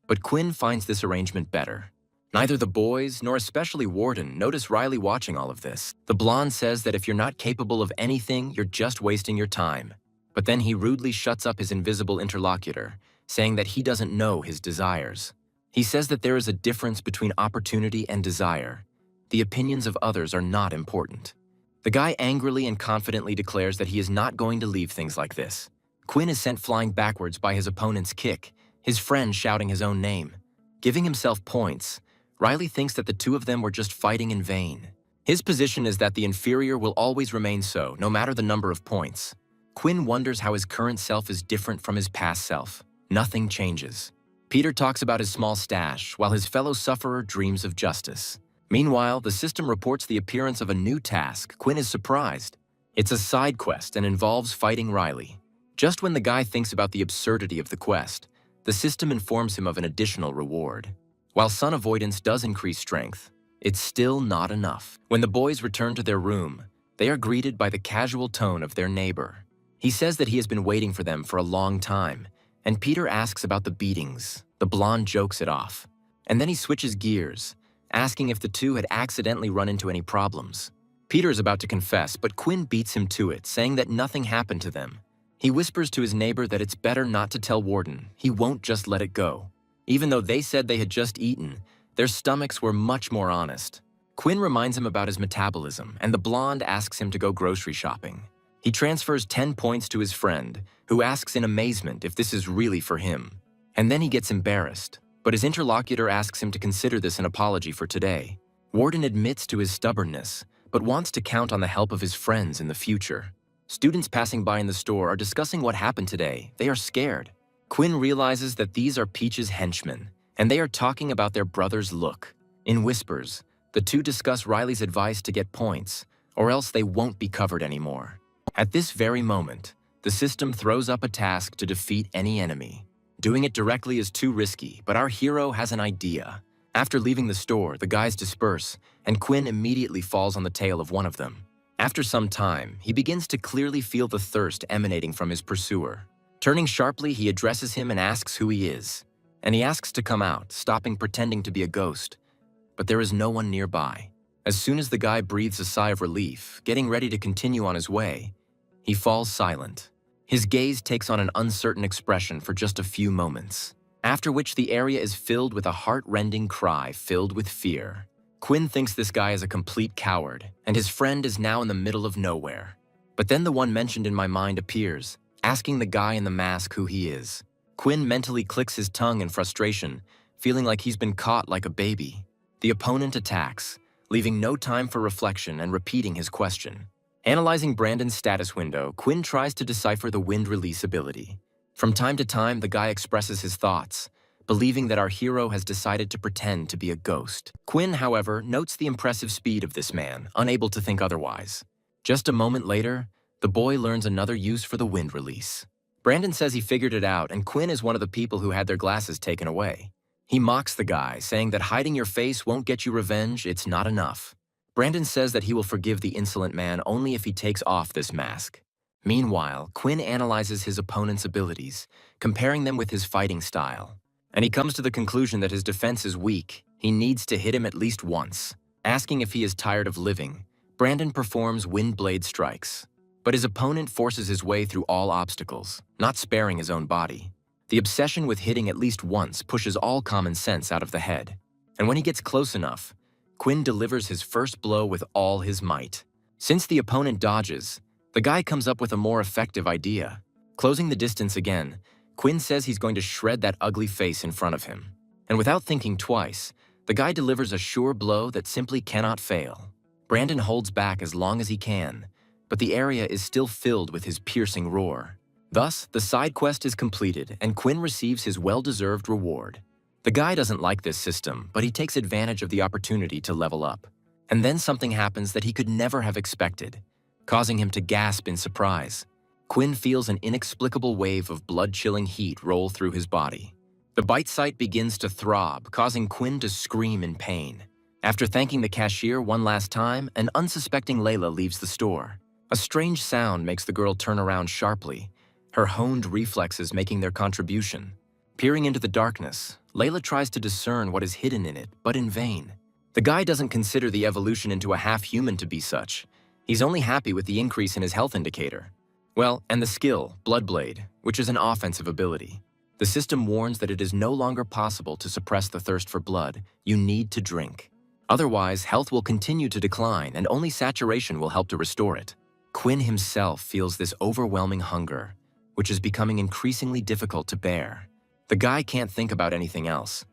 but Quinn finds this arrangement better. Neither the boys, nor especially Warden, notice Riley watching all of this. The blonde says that if you're not capable of anything, you're just wasting your time. But then he rudely shuts up his invisible interlocutor, saying that he doesn't know his desires. He says that there is a difference between opportunity and desire. The opinions of others are not important. The guy angrily and confidently declares that he is not going to leave things like this. Quinn is sent flying backwards by his opponent's kick, his friend shouting his own name. Giving himself points, Riley thinks that the two of them were just fighting in vain. His position is that the inferior will always remain so, no matter the number of points. Quinn wonders how his current self is different from his past self. Nothing changes. Peter talks about his small stash, while his fellow sufferer dreams of justice. Meanwhile, the system reports the appearance of a new task. Quinn is surprised. It's a side quest and involves fighting Riley. Just when the guy thinks about the absurdity of the quest, the system informs him of an additional reward. While sun avoidance does increase strength, it's still not enough. When the boys return to their room, they are greeted by the casual tone of their neighbor. He says that he has been waiting for them for a long time, and Peter asks about the beatings. The blonde jokes it off. And then he switches gears, asking if the two had accidentally run into any problems. Peter is about to confess, but Quinn beats him to it, saying that nothing happened to them. He whispers to his neighbor that it's better not to tell Warden. He won't just let it go. Even though they said they had just eaten, their stomachs were much more honest. Quinn reminds him about his metabolism, and the blonde asks him to go grocery shopping. He transfers 10 points to his friend, who asks in amazement if this is really for him. And then he gets embarrassed, but his interlocutor asks him to consider this an apology for today. Warden admits to his stubbornness, but wants to count on the help of his friends in the future. Students passing by in the store are discussing what happened today. They are scared. Quinn realizes that these are Peach's henchmen, and they are talking about their brother's look. In whispers, the two discuss Riley's advice to get points, or else they won't be covered anymore. At this very moment, the system throws up a task to defeat any enemy. Doing it directly is too risky, but our hero has an idea. After leaving the store, the guys disperse, and Quinn immediately falls on the tail of one of them. After some time, he begins to clearly feel the thirst emanating from his pursuer. Turning sharply, he addresses him and asks who he is. And he asks to come out, stopping pretending to be a ghost. But there is no one nearby. As soon as the guy breathes a sigh of relief, getting ready to continue on his way, he falls silent. His gaze takes on an uncertain expression for just a few moments, after which the area is filled with a heart-rending cry filled with fear. Quinn thinks this guy is a complete coward, and his friend is now in the middle of nowhere. But then the one mentioned in my mind appears, asking the guy in the mask who he is. Quinn mentally clicks his tongue in frustration, feeling like he's been caught like a baby. The opponent attacks, leaving no time for reflection and repeating his question. Analyzing Brandon's status window, Quinn tries to decipher the wind release ability. From time to time, the guy expresses his thoughts, believing that our hero has decided to pretend to be a ghost. Quinn, however, notes the impressive speed of this man, unable to think otherwise. Just a moment later, the boy learns another use for the wind release. Brandon says he figured it out, and Quinn is one of the people who had their glasses taken away. He mocks the guy, saying that hiding your face won't get you revenge, it's not enough. Brandon says that he will forgive the insolent man only if he takes off this mask. Meanwhile, Quinn analyzes his opponent's abilities, comparing them with his fighting style. And he comes to the conclusion that his defense is weak. He needs to hit him at least once. Asking if he is tired of living, Brandon performs wind blade strikes. But his opponent forces his way through all obstacles, not sparing his own body. The obsession with hitting at least once pushes all common sense out of the head. And when he gets close enough, Quinn delivers his first blow with all his might. Since the opponent dodges, the guy comes up with a more effective idea. Closing the distance again, Quinn says he's going to shred that ugly face in front of him. And without thinking twice, the guy delivers a sure blow that simply cannot fail. Brandon holds back as long as he can, but the area is still filled with his piercing roar. Thus, the side quest is completed, and Quinn receives his well-deserved reward. The guy doesn't like this system, but he takes advantage of the opportunity to level up. And then something happens that he could never have expected, causing him to gasp in surprise. Quinn feels an inexplicable wave of blood-chilling heat roll through his body. The bite site begins to throb, causing Quinn to scream in pain. After thanking the cashier one last time, an unsuspecting Layla leaves the store. A strange sound makes the girl turn around sharply, her honed reflexes making their contribution. Peering into the darkness, Layla tries to discern what is hidden in it, but in vain. The guy doesn't consider the evolution into a half-human to be such. He's only happy with the increase in his health indicator. Well, and the skill, Bloodblade, which is an offensive ability. The system warns that it is no longer possible to suppress the thirst for blood. You need to drink. Otherwise, health will continue to decline and only saturation will help to restore it. Quinn himself feels this overwhelming hunger, which is becoming increasingly difficult to bear. The guy can't think about anything else.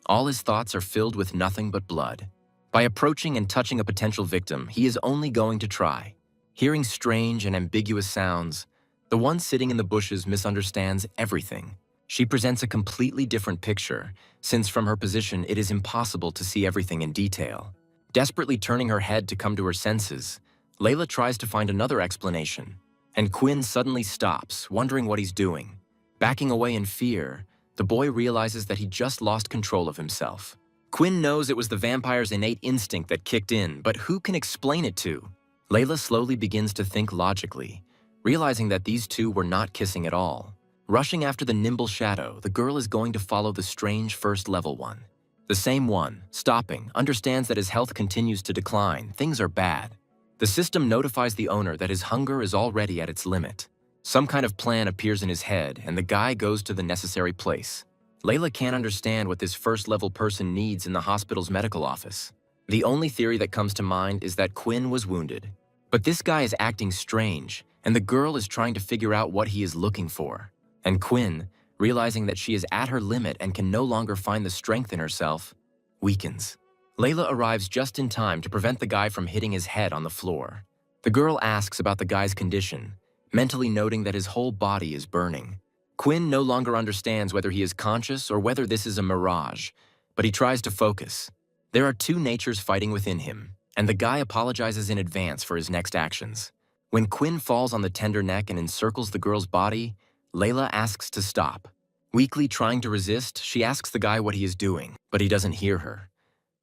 All his thoughts are filled with nothing but blood. By approaching and touching a potential victim, he is only going to try. Hearing strange and ambiguous sounds, the one sitting in the bushes misunderstands everything. She presents a completely different picture, since from her position it is impossible to see everything in detail. Desperately turning her head to come to her senses, Layla tries to find another explanation, and Quinn suddenly stops, wondering what he's doing. Backing away in fear, the boy realizes that he just lost control of himself. Quinn knows it was the vampire's innate instinct that kicked in, but who can explain it to? Layla slowly begins to think logically, realizing that these two were not kissing at all. Rushing after the nimble shadow, the girl is going to follow the strange first-level one. The same one, stopping, understands that his health continues to decline. Things are bad. The system notifies the owner that his hunger is already at its limit. Some kind of plan appears in his head, and the guy goes to the necessary place. Layla can't understand what this first-level person needs in the hospital's medical office. The only theory that comes to mind is that Quinn was wounded. But this guy is acting strange, and the girl is trying to figure out what he is looking for. And Quinn, realizing that she is at her limit and can no longer find the strength in herself, weakens. Layla arrives just in time to prevent the guy from hitting his head on the floor. The girl asks about the guy's condition, mentally noting that his whole body is burning. Quinn no longer understands whether he is conscious or whether this is a mirage, but he tries to focus. There are two natures fighting within him, and the guy apologizes in advance for his next actions. When Quinn falls on the tender neck and encircles the girl's body, Layla asks to stop. Weakly trying to resist, she asks the guy what he is doing, but he doesn't hear her,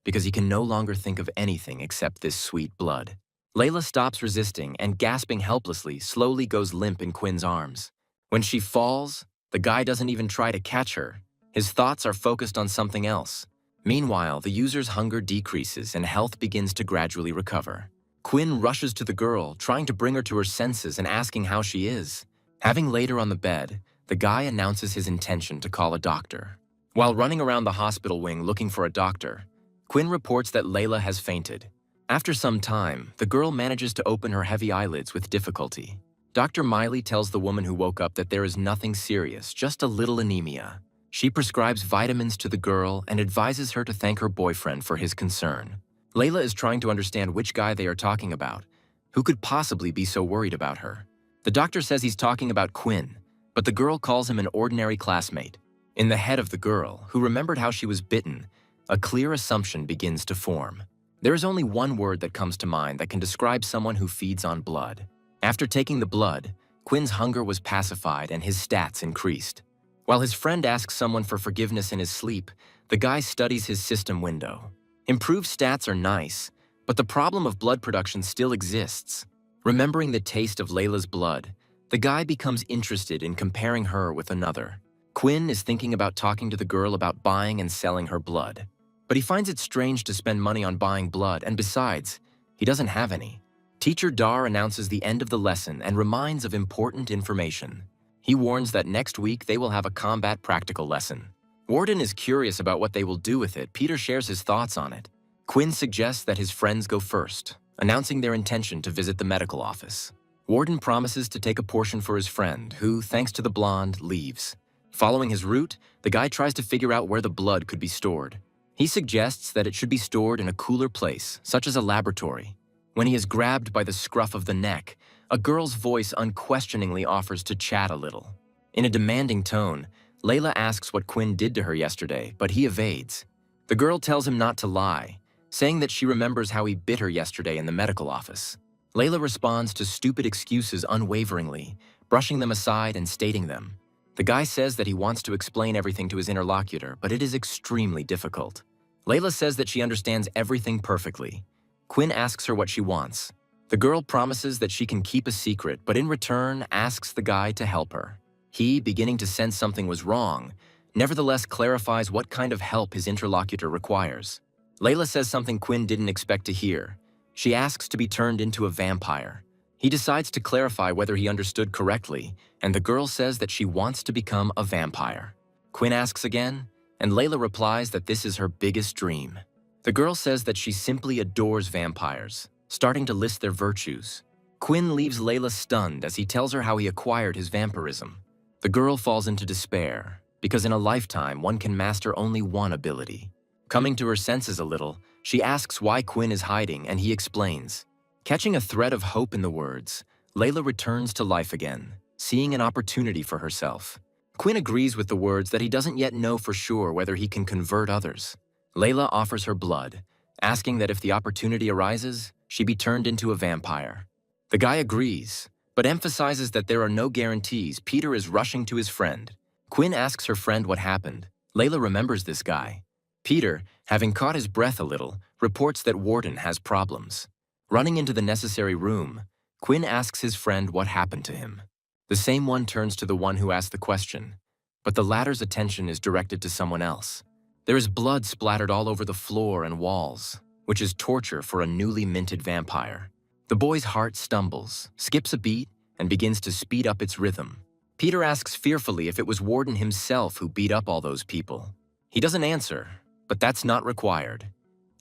because he can no longer think of anything except this sweet blood. Layla stops resisting and, gasping helplessly, slowly goes limp in Quinn's arms. When she falls, the guy doesn't even try to catch her. His thoughts are focused on something else. Meanwhile, the user's hunger decreases and health begins to gradually recover. Quinn rushes to the girl, trying to bring her to her senses and asking how she is. Having laid her on the bed, the guy announces his intention to call a doctor. While running around the hospital wing looking for a doctor, Quinn reports that Layla has fainted. After some time, the girl manages to open her heavy eyelids with difficulty. Dr. Miley tells the woman who woke up that there is nothing serious, just a little anemia. She prescribes vitamins to the girl and advises her to thank her boyfriend for his concern. Layla is trying to understand which guy they are talking about. Who could possibly be so worried about her? The doctor says he's talking about Quinn, but the girl calls him an ordinary classmate. In the head of the girl, who remembered how she was bitten, a clear assumption begins to form. There is only one word that comes to mind that can describe someone who feeds on blood. After taking the blood, Quinn's hunger was pacified and his stats increased. While his friend asks someone for forgiveness in his sleep, the guy studies his system window. Improved stats are nice, but the problem of blood production still exists. Remembering the taste of Layla's blood, the guy becomes interested in comparing her with another. Quinn is thinking about talking to the girl about buying and selling her blood. But he finds it strange to spend money on buying blood, and besides, he doesn't have any. Teacher Dar announces the end of the lesson and reminds of important information. He warns that next week they will have a combat practical lesson. Warden is curious about what they will do with it. Peter shares his thoughts on it. Quinn suggests that his friends go first, announcing their intention to visit the medical office. Warden promises to take a portion for his friend, who, thanks to the blonde, leaves. Following his route, the guy tries to figure out where the blood could be stored. He suggests that it should be stored in a cooler place, such as a laboratory. When he is grabbed by the scruff of the neck, a girl's voice unquestioningly offers to chat a little. In a demanding tone, Layla asks what Quinn did to her yesterday, but he evades. The girl tells him not to lie, saying that she remembers how he bit her yesterday in the medical office. Layla responds to stupid excuses unwaveringly, brushing them aside and stating them. The guy says that he wants to explain everything to his interlocutor, but it is extremely difficult. Layla says that she understands everything perfectly. Quinn asks her what she wants. The girl promises that she can keep a secret, but in return asks the guy to help her. He, beginning to sense something was wrong, nevertheless clarifies what kind of help his interlocutor requires. Layla says something Quinn didn't expect to hear. She asks to be turned into a vampire. He decides to clarify whether he understood correctly, and the girl says that she wants to become a vampire. Quinn asks again, and Layla replies that this is her biggest dream. The girl says that she simply adores vampires, starting to list their virtues. Quinn leaves Layla stunned as he tells her how he acquired his vampirism. The girl falls into despair, because in a lifetime one can master only one ability. Coming to her senses a little, she asks why Quinn is hiding, and he explains. Catching a thread of hope in the words, Layla returns to life again, seeing an opportunity for herself. Quinn agrees with the words that he doesn't yet know for sure whether he can convert others. Layla offers her blood, asking that if the opportunity arises, she be turned into a vampire. The guy agrees, but emphasizes that there are no guarantees. Peter is rushing to his friend. Quinn asks her friend what happened. Layla remembers this guy. Peter, having caught his breath a little, reports that Warden has problems. Running into the necessary room, Quinn asks his friend what happened to him. The same one turns to the one who asked the question, but the latter's attention is directed to someone else. There is blood splattered all over the floor and walls, which is torture for a newly minted vampire. The boy's heart stumbles, skips a beat, and begins to speed up its rhythm. Peter asks fearfully if it was Warden himself who beat up all those people. He doesn't answer, but that's not required.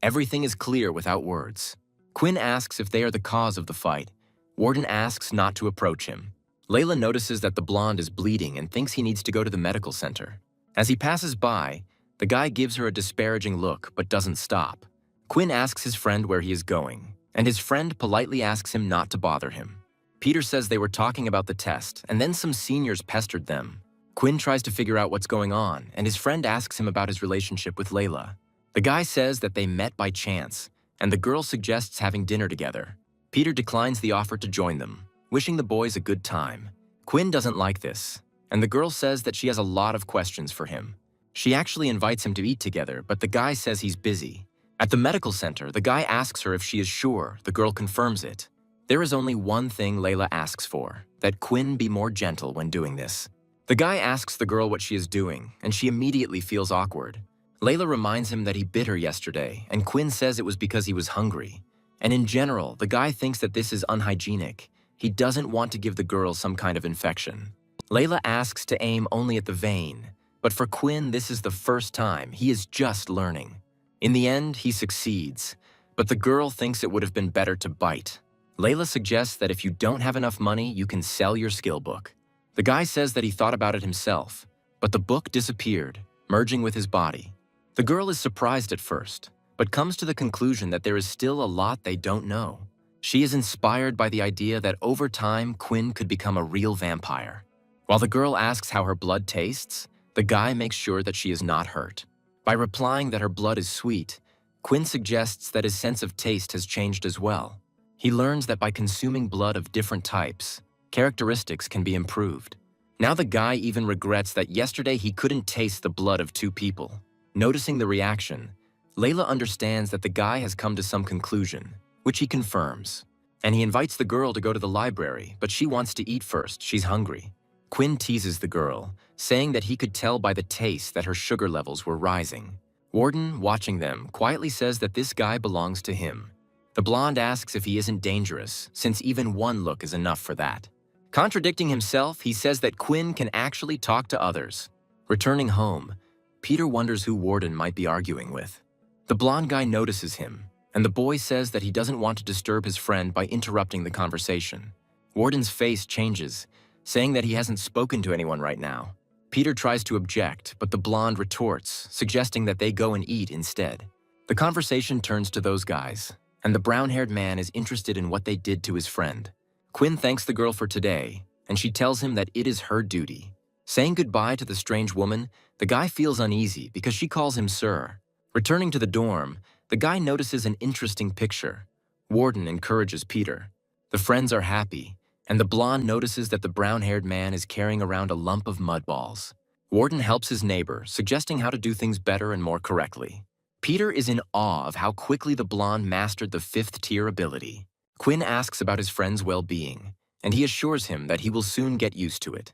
Everything is clear without words. Quinn asks if they are the cause of the fight. Warden asks not to approach him. Layla notices that the blonde is bleeding and thinks he needs to go to the medical center. As he passes by, the guy gives her a disparaging look but doesn't stop. Quinn asks his friend where he is going, and his friend politely asks him not to bother him. Peter says they were talking about the test, and then some seniors pestered them. Quinn tries to figure out what's going on, and his friend asks him about his relationship with Layla. The guy says that they met by chance, and the girl suggests having dinner together. Peter declines the offer to join them, wishing the boys a good time. Quinn doesn't like this, and the girl says that she has a lot of questions for him. She actually invites him to eat together, but the guy says he's busy. At the medical center, the guy asks her if she is sure. The girl confirms it. There is only one thing Layla asks for, that Quinn be more gentle when doing this. The guy asks the girl what she is doing, and she immediately feels awkward. Layla reminds him that he bit her yesterday, and Quinn says it was because he was hungry. And in general, the guy thinks that this is unhygienic. He doesn't want to give the girl some kind of infection. Layla asks to aim only at the vein, but for Quinn, this is the first time. He is just learning. In the end, he succeeds, but the girl thinks it would have been better to bite. Layla suggests that if you don't have enough money, you can sell your skill book. The guy says that he thought about it himself, but the book disappeared, merging with his body. The girl is surprised at first, but comes to the conclusion that there is still a lot they don't know. She is inspired by the idea that over time, Quinn could become a real vampire. While the girl asks how her blood tastes, the guy makes sure that she is not hurt. By replying that her blood is sweet, Quinn suggests that his sense of taste has changed as well. He learns that by consuming blood of different types, characteristics can be improved. Now the guy even regrets that yesterday he couldn't taste the blood of two people. Noticing the reaction, Layla understands that the guy has come to some conclusion, which he confirms. And he invites the girl to go to the library, but she wants to eat first. She's hungry. Quinn teases the girl, saying that he could tell by the taste that her sugar levels were rising. Warden, watching them, quietly says that this guy belongs to him. The blonde asks if he isn't dangerous, since even one look is enough for that. Contradicting himself, he says that Quinn can actually talk to others. Returning home, Peter wonders who Warden might be arguing with. The blonde guy notices him, and the boy says that he doesn't want to disturb his friend by interrupting the conversation. Warden's face changes, saying that he hasn't spoken to anyone right now. Peter tries to object, but the blonde retorts, suggesting that they go and eat instead. The conversation turns to those guys, and the brown-haired man is interested in what they did to his friend. Quinn thanks the girl for today, and she tells him that it is her duty. Saying goodbye to the strange woman, the guy feels uneasy because she calls him sir. Returning to the dorm, the guy notices an interesting picture. Warden encourages Peter. The friends are happy, and the blonde notices that the brown-haired man is carrying around a lump of mud balls. Warden helps his neighbor, suggesting how to do things better and more correctly. Peter is in awe of how quickly the blonde mastered the 5th-tier ability. Quinn asks about his friend's well-being, and he assures him that he will soon get used to it.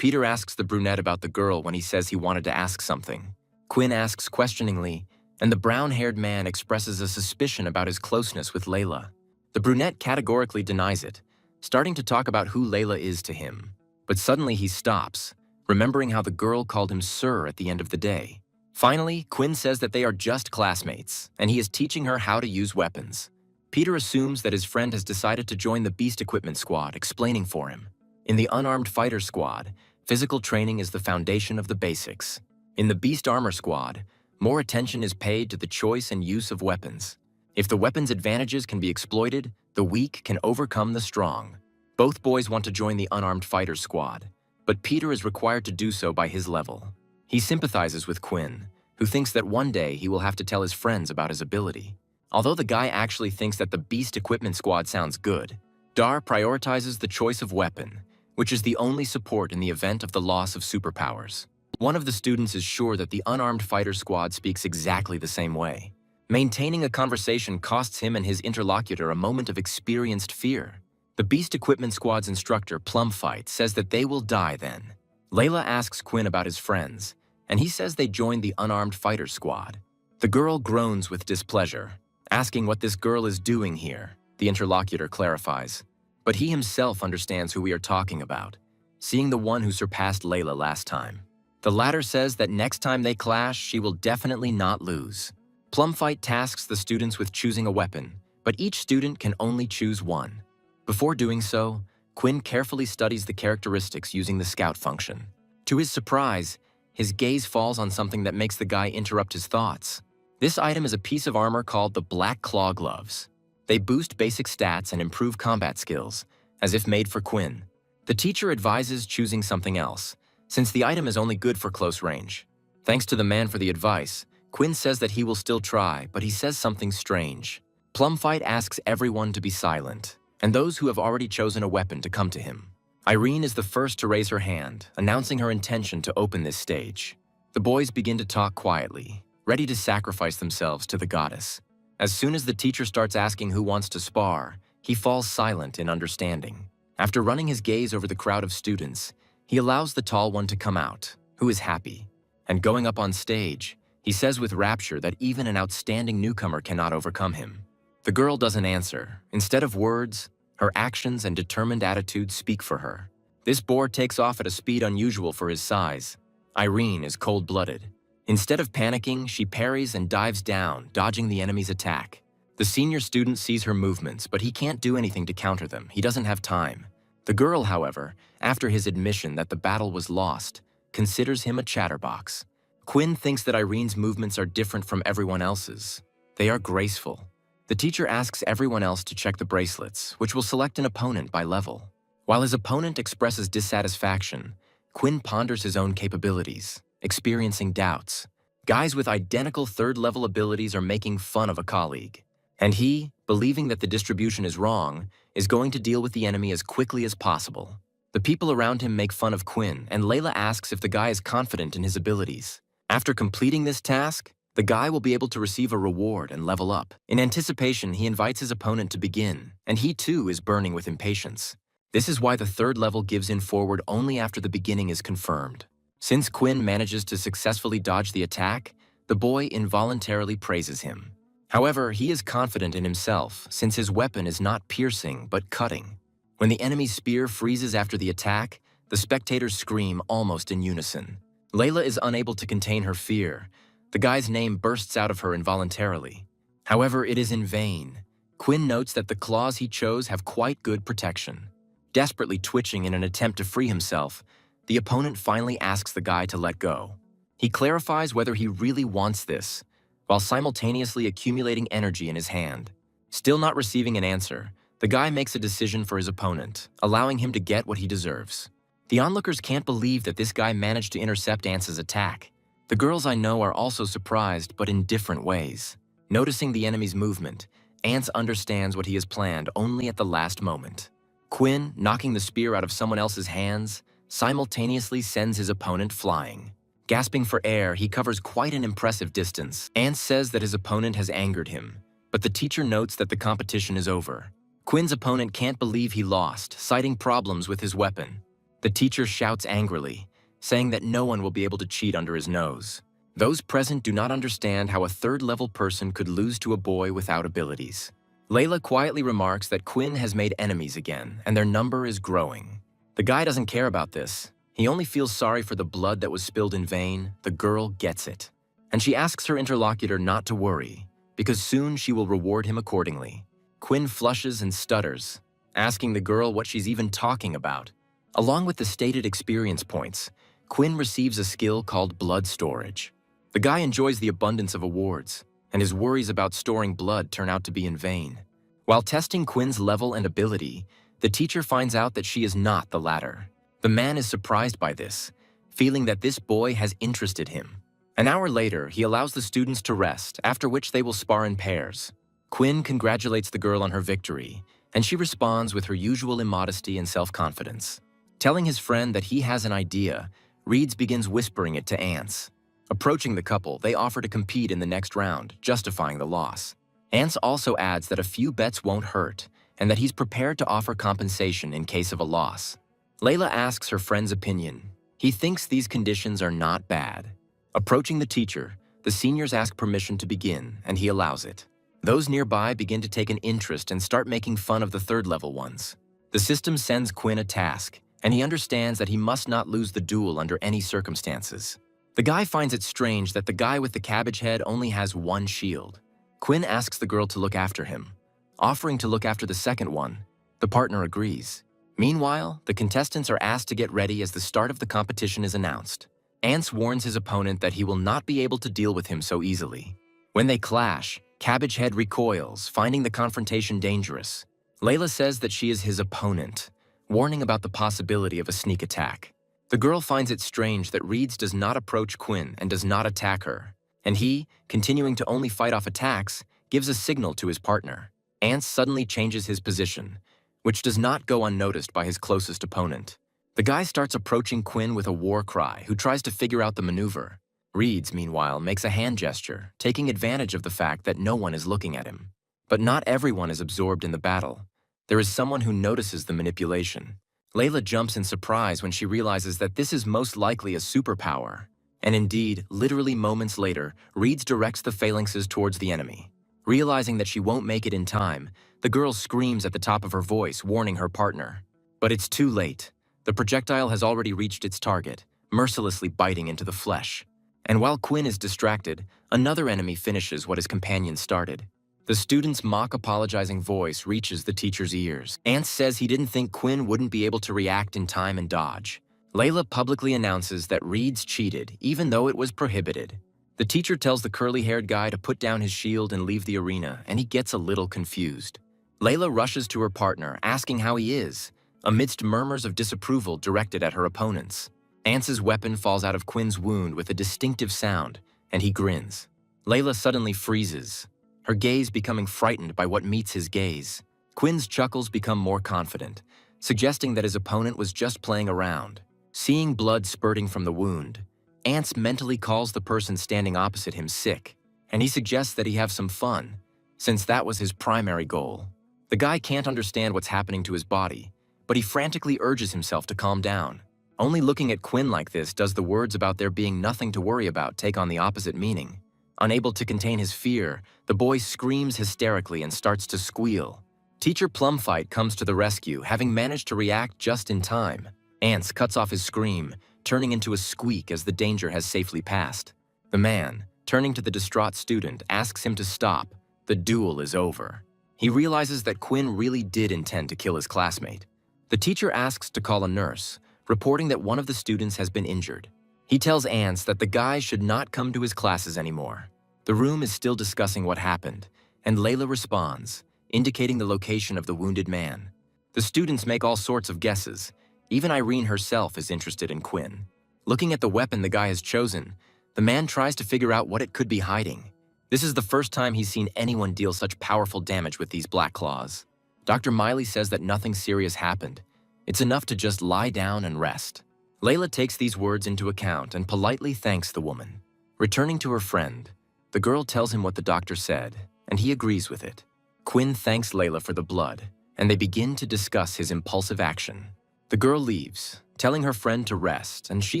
Peter asks the brunette about the girl when he says he wanted to ask something. Quinn asks questioningly, and the brown-haired man expresses a suspicion about his closeness with Layla. The brunette categorically denies it, starting to talk about who Layla is to him. But suddenly he stops, remembering how the girl called him sir at the end of the day. Finally, Quinn says that they are just classmates, and he is teaching her how to use weapons. Peter assumes that his friend has decided to join the Beast Equipment Squad, explaining for him. In the Unarmed Fighter Squad, physical training is the foundation of the basics. In the Beast Armor Squad, more attention is paid to the choice and use of weapons. If the weapon's advantages can be exploited, the weak can overcome the strong. Both boys want to join the Unarmed Fighter Squad, but Peter is required to do so by his level. He sympathizes with Quinn, who thinks that one day he will have to tell his friends about his ability. Although the guy actually thinks that the Beast Equipment Squad sounds good, Dar prioritizes the choice of weapon, which is the only support in the event of the loss of superpowers. One of the students is sure that the Unarmed Fighter Squad speaks exactly the same way. Maintaining a conversation costs him and his interlocutor a moment of experienced fear. The Beast Equipment Squad's instructor, Plumfight, says that they will die then. Layla asks Quinn about his friends, and he says they joined the Unarmed Fighter Squad. The girl groans with displeasure, asking what this girl is doing here. The interlocutor clarifies. But he himself understands who we are talking about, seeing the one who surpassed Layla last time. The latter says that next time they clash, she will definitely not lose. Plumfight tasks the students with choosing a weapon, but each student can only choose one. Before doing so, Quinn carefully studies the characteristics using the scout function. To his surprise, his gaze falls on something that makes the guy interrupt his thoughts. This item is a piece of armor called the Black Claw Gloves. They boost basic stats and improve combat skills, as if made for Quinn. The teacher advises choosing something else, since the item is only good for close range. Thanks to the man for the advice, Quinn says that he will still try, but he says something strange. Plumfight asks everyone to be silent, and those who have already chosen a weapon to come to him. Irene is the first to raise her hand, announcing her intention to open this stage. The boys begin to talk quietly, ready to sacrifice themselves to the goddess. As soon as the teacher starts asking who wants to spar, he falls silent in understanding. After running his gaze over the crowd of students, he allows the tall one to come out, who is happy. And going up on stage, he says with rapture that even an outstanding newcomer cannot overcome him. The girl doesn't answer. Instead of words, her actions and determined attitude speak for her. This boar takes off at a speed unusual for his size. Irene is cold-blooded. Instead of panicking, she parries and dives down, dodging the enemy's attack. The senior student sees her movements, but he can't do anything to counter them. He doesn't have time. The girl, however, after his admission that the battle was lost, considers him a chatterbox. Quinn thinks that Irene's movements are different from everyone else's. They are graceful. The teacher asks everyone else to check the bracelets, which will select an opponent by level. While his opponent expresses dissatisfaction, Quinn ponders his own capabilities, experiencing doubts. Guys with identical third-level abilities are making fun of a colleague. And he, believing that the distribution is wrong, is going to deal with the enemy as quickly as possible. The people around him make fun of Quinn, and Layla asks if the guy is confident in his abilities. After completing this task, the guy will be able to receive a reward and level up. In anticipation, he invites his opponent to begin, and he too is burning with impatience. This is why the third level gives in forward only after the beginning is confirmed. Since Quinn manages to successfully dodge the attack, the boy involuntarily praises him. However, he is confident in himself, since his weapon is not piercing but cutting. When the enemy's spear freezes after the attack, the spectators scream almost in unison. Layla is unable to contain her fear. The guy's name bursts out of her involuntarily. However, it is in vain. Quinn notes that the claws he chose have quite good protection. Desperately twitching in an attempt to free himself, the opponent finally asks the guy to let go. He clarifies whether he really wants this, while simultaneously accumulating energy in his hand. Still not receiving an answer, the guy makes a decision for his opponent, allowing him to get what he deserves. The onlookers can't believe that this guy managed to intercept Ance's attack. The girls I know are also surprised, but in different ways. Noticing the enemy's movement, Ance understands what he has planned only at the last moment. Quinn, knocking the spear out of someone else's hands, simultaneously sends his opponent flying. Gasping for air, he covers quite an impressive distance. Ance says that his opponent has angered him, but the teacher notes that the competition is over. Quinn's opponent can't believe he lost, citing problems with his weapon. The teacher shouts angrily, saying that no one will be able to cheat under his nose. Those present do not understand how a third-level person could lose to a boy without abilities. Layla quietly remarks that Quinn has made enemies again, and their number is growing. The guy doesn't care about this. He only feels sorry for the blood that was spilled in vain. The girl gets it. And she asks her interlocutor not to worry, because soon she will reward him accordingly. Quinn flushes and stutters, asking the girl what she's even talking about. Along with the stated experience points, Quinn receives a skill called blood storage. The guy enjoys the abundance of awards, and his worries about storing blood turn out to be in vain. While testing Quinn's level and ability, the teacher finds out that she is not the latter. The man is surprised by this, feeling that this boy has interested him. An hour later, he allows the students to rest, after which they will spar in pairs. Quinn congratulates the girl on her victory, and she responds with her usual immodesty and self-confidence. Telling his friend that he has an idea, Reeds begins whispering it to Ants. Approaching the couple, they offer to compete in the next round, justifying the loss. Ants also adds that a few bets won't hurt, and that he's prepared to offer compensation in case of a loss. Layla asks her friend's opinion. He thinks these conditions are not bad. Approaching the teacher, the seniors ask permission to begin, and he allows it. Those nearby begin to take an interest and start making fun of the third-level ones. The system sends Quinn a task, and he understands that he must not lose the duel under any circumstances. The guy finds it strange that the guy with the cabbage head only has one shield. Quinn asks the girl to look after him. Offering to look after the second one, the partner agrees. Meanwhile, the contestants are asked to get ready as the start of the competition is announced. Ants warns his opponent that he will not be able to deal with him so easily. When they clash, Cabbage Head recoils, finding the confrontation dangerous. Layla says that she is his opponent, warning about the possibility of a sneak attack. The girl finds it strange that Reeds does not approach Quinn and does not attack her, and he, continuing to only fight off attacks, gives a signal to his partner. Ants suddenly changes his position, which does not go unnoticed by his closest opponent. The guy starts approaching Quinn with a war cry, who tries to figure out the maneuver. Reeds, meanwhile, makes a hand gesture, taking advantage of the fact that no one is looking at him. But not everyone is absorbed in the battle. There is someone who notices the manipulation. Layla jumps in surprise when she realizes that this is most likely a superpower. And indeed, literally moments later, Reeds directs the phalanxes towards the enemy. Realizing that she won't make it in time, the girl screams at the top of her voice, warning her partner. But it's too late. The projectile has already reached its target, mercilessly biting into the flesh. And while Quinn is distracted, another enemy finishes what his companion started. The student's mock apologizing voice reaches the teacher's ears. Ants says he didn't think Quinn wouldn't be able to react in time and dodge. Layla publicly announces that Reeds cheated, even though it was prohibited. The teacher tells the curly-haired guy to put down his shield and leave the arena, and he gets a little confused. Layla rushes to her partner, asking how he is, amidst murmurs of disapproval directed at her opponents. Ants's weapon falls out of Quinn's wound with a distinctive sound, and he grins. Layla suddenly freezes, her gaze becoming frightened by what meets his gaze. Quinn's chuckles become more confident, suggesting that his opponent was just playing around. Seeing blood spurting from the wound, Ants mentally calls the person standing opposite him sick, and he suggests that he have some fun, since that was his primary goal. The guy can't understand what's happening to his body, but he frantically urges himself to calm down. Only looking at Quinn like this does the words about there being nothing to worry about take on the opposite meaning. Unable to contain his fear, the boy screams hysterically and starts to squeal. Teacher Plumfight comes to the rescue, having managed to react just in time. Ants cuts off his scream, turning into a squeak as the danger has safely passed. The man, turning to the distraught student, asks him to stop. The duel is over. He realizes that Quinn really did intend to kill his classmate. The teacher asks to call a nurse, reporting that one of the students has been injured. He tells Ants that the guy should not come to his classes anymore. The room is still discussing what happened, and Layla responds, indicating the location of the wounded man. The students make all sorts of guesses. Even Irene herself is interested in Quinn. Looking at the weapon the guy has chosen, the man tries to figure out what it could be hiding. This is the first time he's seen anyone deal such powerful damage with these black claws. Dr. Miley says that nothing serious happened. It's enough to just lie down and rest. Layla takes these words into account and politely thanks the woman. Returning to her friend, the girl tells him what the doctor said, and he agrees with it. Quinn thanks Layla for the blood, and they begin to discuss his impulsive action. The girl leaves, telling her friend to rest, and she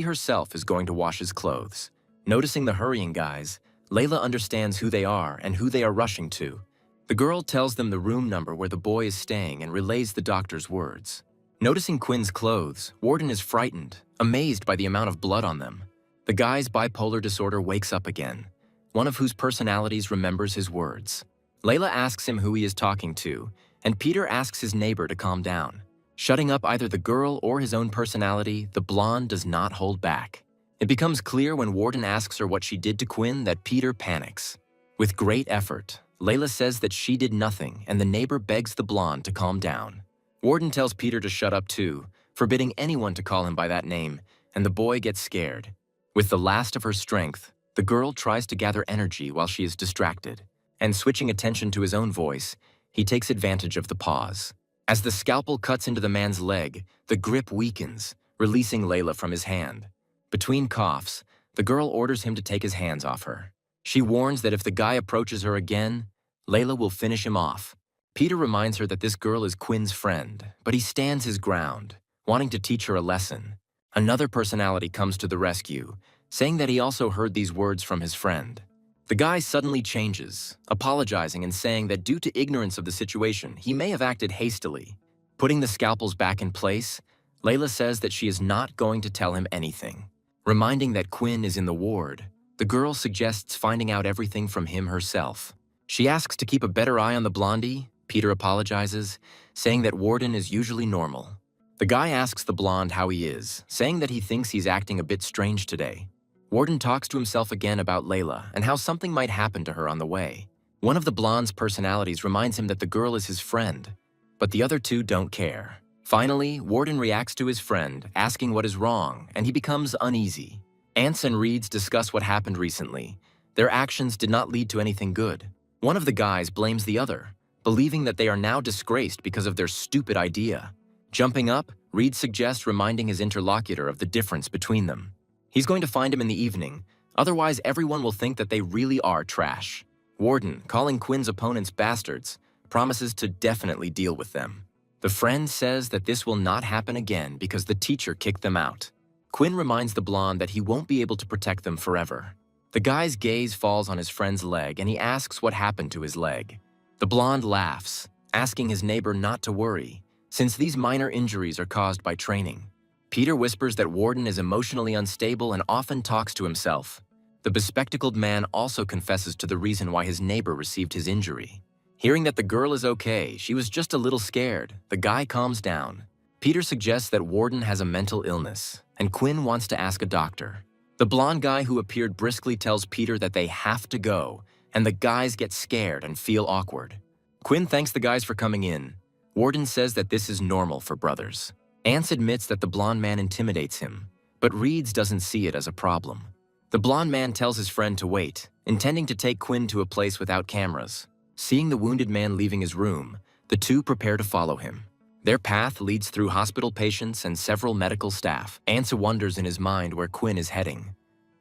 herself is going to wash his clothes. Noticing the hurrying guys, Layla understands who they are and who they are rushing to. The girl tells them the room number where the boy is staying and relays the doctor's words. Noticing Quinn's clothes, Warden is frightened, amazed by the amount of blood on them. The guy's bipolar disorder wakes up again, one of whose personalities remembers his words. Layla asks him who he is talking to, and Peter asks his neighbor to calm down. Shutting up either the girl or his own personality, the blonde does not hold back. It becomes clear when Warden asks her what she did to Quinn that Peter panics. With great effort, Layla says that she did nothing, and the neighbor begs the blonde to calm down. Warden tells Peter to shut up too, forbidding anyone to call him by that name, and the boy gets scared. With the last of her strength, the girl tries to gather energy while she is distracted, and switching attention to his own voice, he takes advantage of the pause. As the scalpel cuts into the man's leg, the grip weakens, releasing Layla from his hand. Between coughs, the girl orders him to take his hands off her. She warns that if the guy approaches her again, Layla will finish him off. Peter reminds her that this girl is Quinn's friend, but he stands his ground, wanting to teach her a lesson. Another personality comes to the rescue, saying that he also heard these words from his friend. The guy suddenly changes, apologizing and saying that due to ignorance of the situation, he may have acted hastily. Putting the scalpels back in place, Layla says that she is not going to tell him anything. Reminding that Quinn is in the ward, the girl suggests finding out everything from him herself. She asks to keep a better eye on the blondie. Peter apologizes, saying that Warden is usually normal. The guy asks the blonde how he is, saying that he thinks he's acting a bit strange today. Warden talks to himself again about Layla and how something might happen to her on the way. One of the blonde's personalities reminds him that the girl is his friend, but the other two don't care. Finally, Warden reacts to his friend, asking what is wrong, and he becomes uneasy. Ants and Reeds discuss what happened recently. Their actions did not lead to anything good. One of the guys blames the other, believing that they are now disgraced because of their stupid idea. Jumping up, Reed suggests reminding his interlocutor of the difference between them. He's going to find him in the evening, otherwise everyone will think that they really are trash. Warden, calling Quinn's opponents bastards, promises to definitely deal with them. The friend says that this will not happen again because the teacher kicked them out. Quinn reminds the blonde that he won't be able to protect them forever. The guy's gaze falls on his friend's leg and he asks what happened to his leg. The blonde laughs, asking his neighbor not to worry, since these minor injuries are caused by training. Peter whispers that Warden is emotionally unstable and often talks to himself. The bespectacled man also confesses to the reason why his neighbor received his injury. Hearing that the girl is okay, she was just a little scared, the guy calms down. Peter suggests that Warden has a mental illness, and Quinn wants to ask a doctor. The blonde guy who appeared briskly tells Peter that they have to go, and the guys get scared and feel awkward. Quinn thanks the guys for coming in. Warden says that this is normal for brothers. Ants admits that the blonde man intimidates him, but Reeds doesn't see it as a problem. The blonde man tells his friend to wait, intending to take Quinn to a place without cameras. Seeing the wounded man leaving his room, the two prepare to follow him. Their path leads through hospital patients and several medical staff. Ants wonders in his mind where Quinn is heading,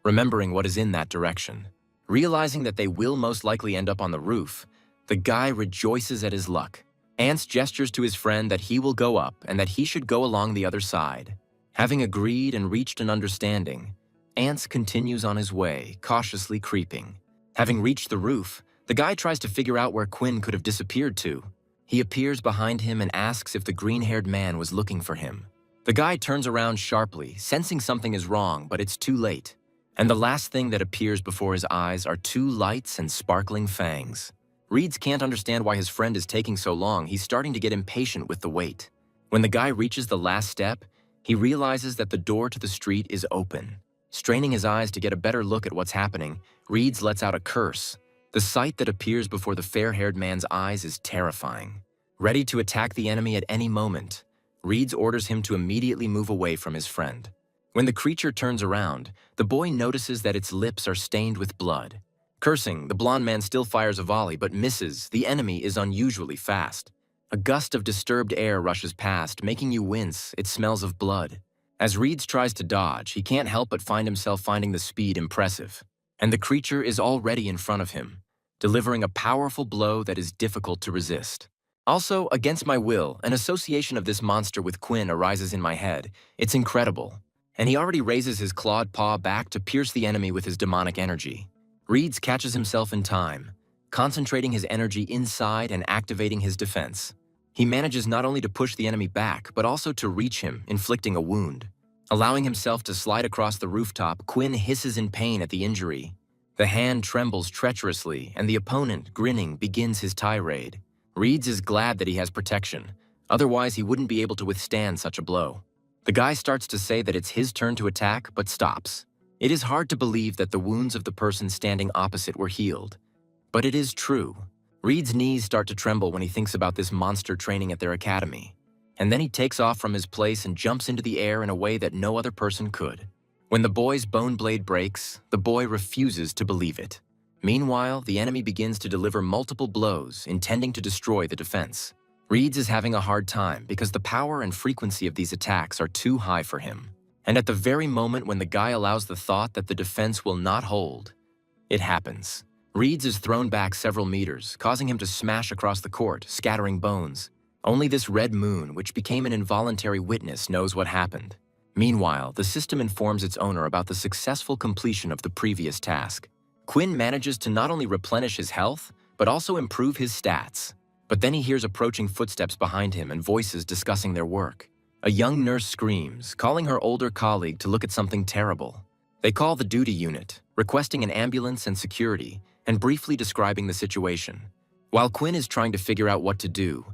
remembering what is in that direction. Realizing that they will most likely end up on the roof, the guy rejoices at his luck. Ants gestures to his friend that he will go up and that he should go along the other side. Having agreed and reached an understanding, Ants continues on his way, cautiously creeping. Having reached the roof, the guy tries to figure out where Quinn could have disappeared to. He appears behind him and asks if the green-haired man was looking for him. The guy turns around sharply, sensing something is wrong, but it's too late. And the last thing that appears before his eyes are two lights and sparkling fangs. Reeds can't understand why his friend is taking so long. He's starting to get impatient with the wait. When the guy reaches the last step, he realizes that the door to the street is open. Straining his eyes to get a better look at what's happening, Reeds lets out a curse. The sight that appears before the fair-haired man's eyes is terrifying. Ready to attack the enemy at any moment, Reeds orders him to immediately move away from his friend. When the creature turns around, the boy notices that its lips are stained with blood. Cursing, the blonde man still fires a volley but misses. The enemy is unusually fast. A gust of disturbed air rushes past, making you wince. It smells of blood. As Reeds tries to dodge, he can't help but find himself finding the speed impressive. And the creature is already in front of him, delivering a powerful blow that is difficult to resist. Also, against my will, an association of this monster with Quinn arises in my head. It's incredible. And he already raises his clawed paw back to pierce the enemy with his demonic energy. Reeds catches himself in time, concentrating his energy inside and activating his defense. He manages not only to push the enemy back, but also to reach him, inflicting a wound. Allowing himself to slide across the rooftop, Quinn hisses in pain at the injury. The hand trembles treacherously, and the opponent, grinning, begins his tirade. Reeds is glad that he has protection, otherwise he wouldn't be able to withstand such a blow. The guy starts to say that it's his turn to attack, but stops. It is hard to believe that the wounds of the person standing opposite were healed. But it is true. Reed's knees start to tremble when he thinks about this monster training at their academy. And then he takes off from his place and jumps into the air in a way that no other person could. When the boy's bone blade breaks, the boy refuses to believe it. Meanwhile, the enemy begins to deliver multiple blows, intending to destroy the defense. Reeds is having a hard time because the power and frequency of these attacks are too high for him. And at the very moment when the guy allows the thought that the defense will not hold, it happens. Reeds is thrown back several meters, causing him to smash across the court, scattering bones. Only this red moon, which became an involuntary witness, knows what happened. Meanwhile, the system informs its owner about the successful completion of the previous task. Quinn manages to not only replenish his health, but also improve his stats. But then he hears approaching footsteps behind him and voices discussing their work. A young nurse screams, calling her older colleague to look at something terrible. They call the duty unit, requesting an ambulance and security, and briefly describing the situation. While Quinn is trying to figure out what to do,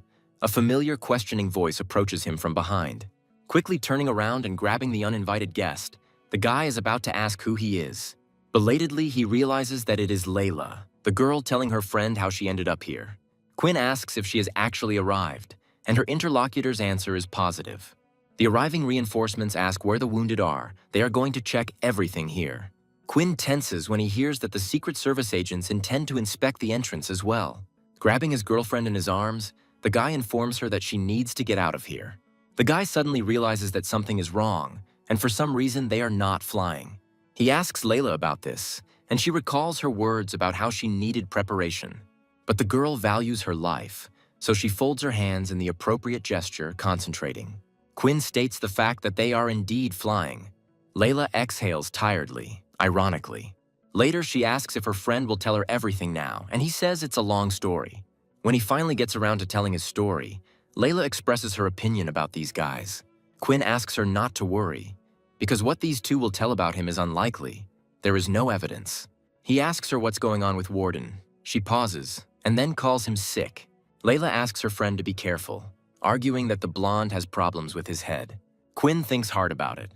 a familiar questioning voice approaches him from behind. Quickly turning around and grabbing the uninvited guest, the guy is about to ask who he is. Belatedly, he realizes that it is Layla, the girl telling her friend how she ended up here. Quinn asks if she has actually arrived, and her interlocutor's answer is positive. The arriving reinforcements ask where the wounded are. They are going to check everything here. Quinn tenses when he hears that the Secret Service agents intend to inspect the entrance as well. Grabbing his girlfriend in his arms, the guy informs her that she needs to get out of here. The guy suddenly realizes that something is wrong, and for some reason they are not flying. He asks Layla about this, and she recalls her words about how she needed preparation. But the girl values her life, so she folds her hands in the appropriate gesture, concentrating. Quinn states the fact that they are indeed flying. Layla exhales tiredly, ironically. Later, she asks if her friend will tell her everything now, and he says it's a long story. When he finally gets around to telling his story, Layla expresses her opinion about these guys. Quinn asks her not to worry, because what these two will tell about him is unlikely. There is no evidence. He asks her what's going on with Warden. She pauses, and then calls him sick. Layla asks her friend to be careful, arguing that the blonde has problems with his head. Quinn thinks hard about it.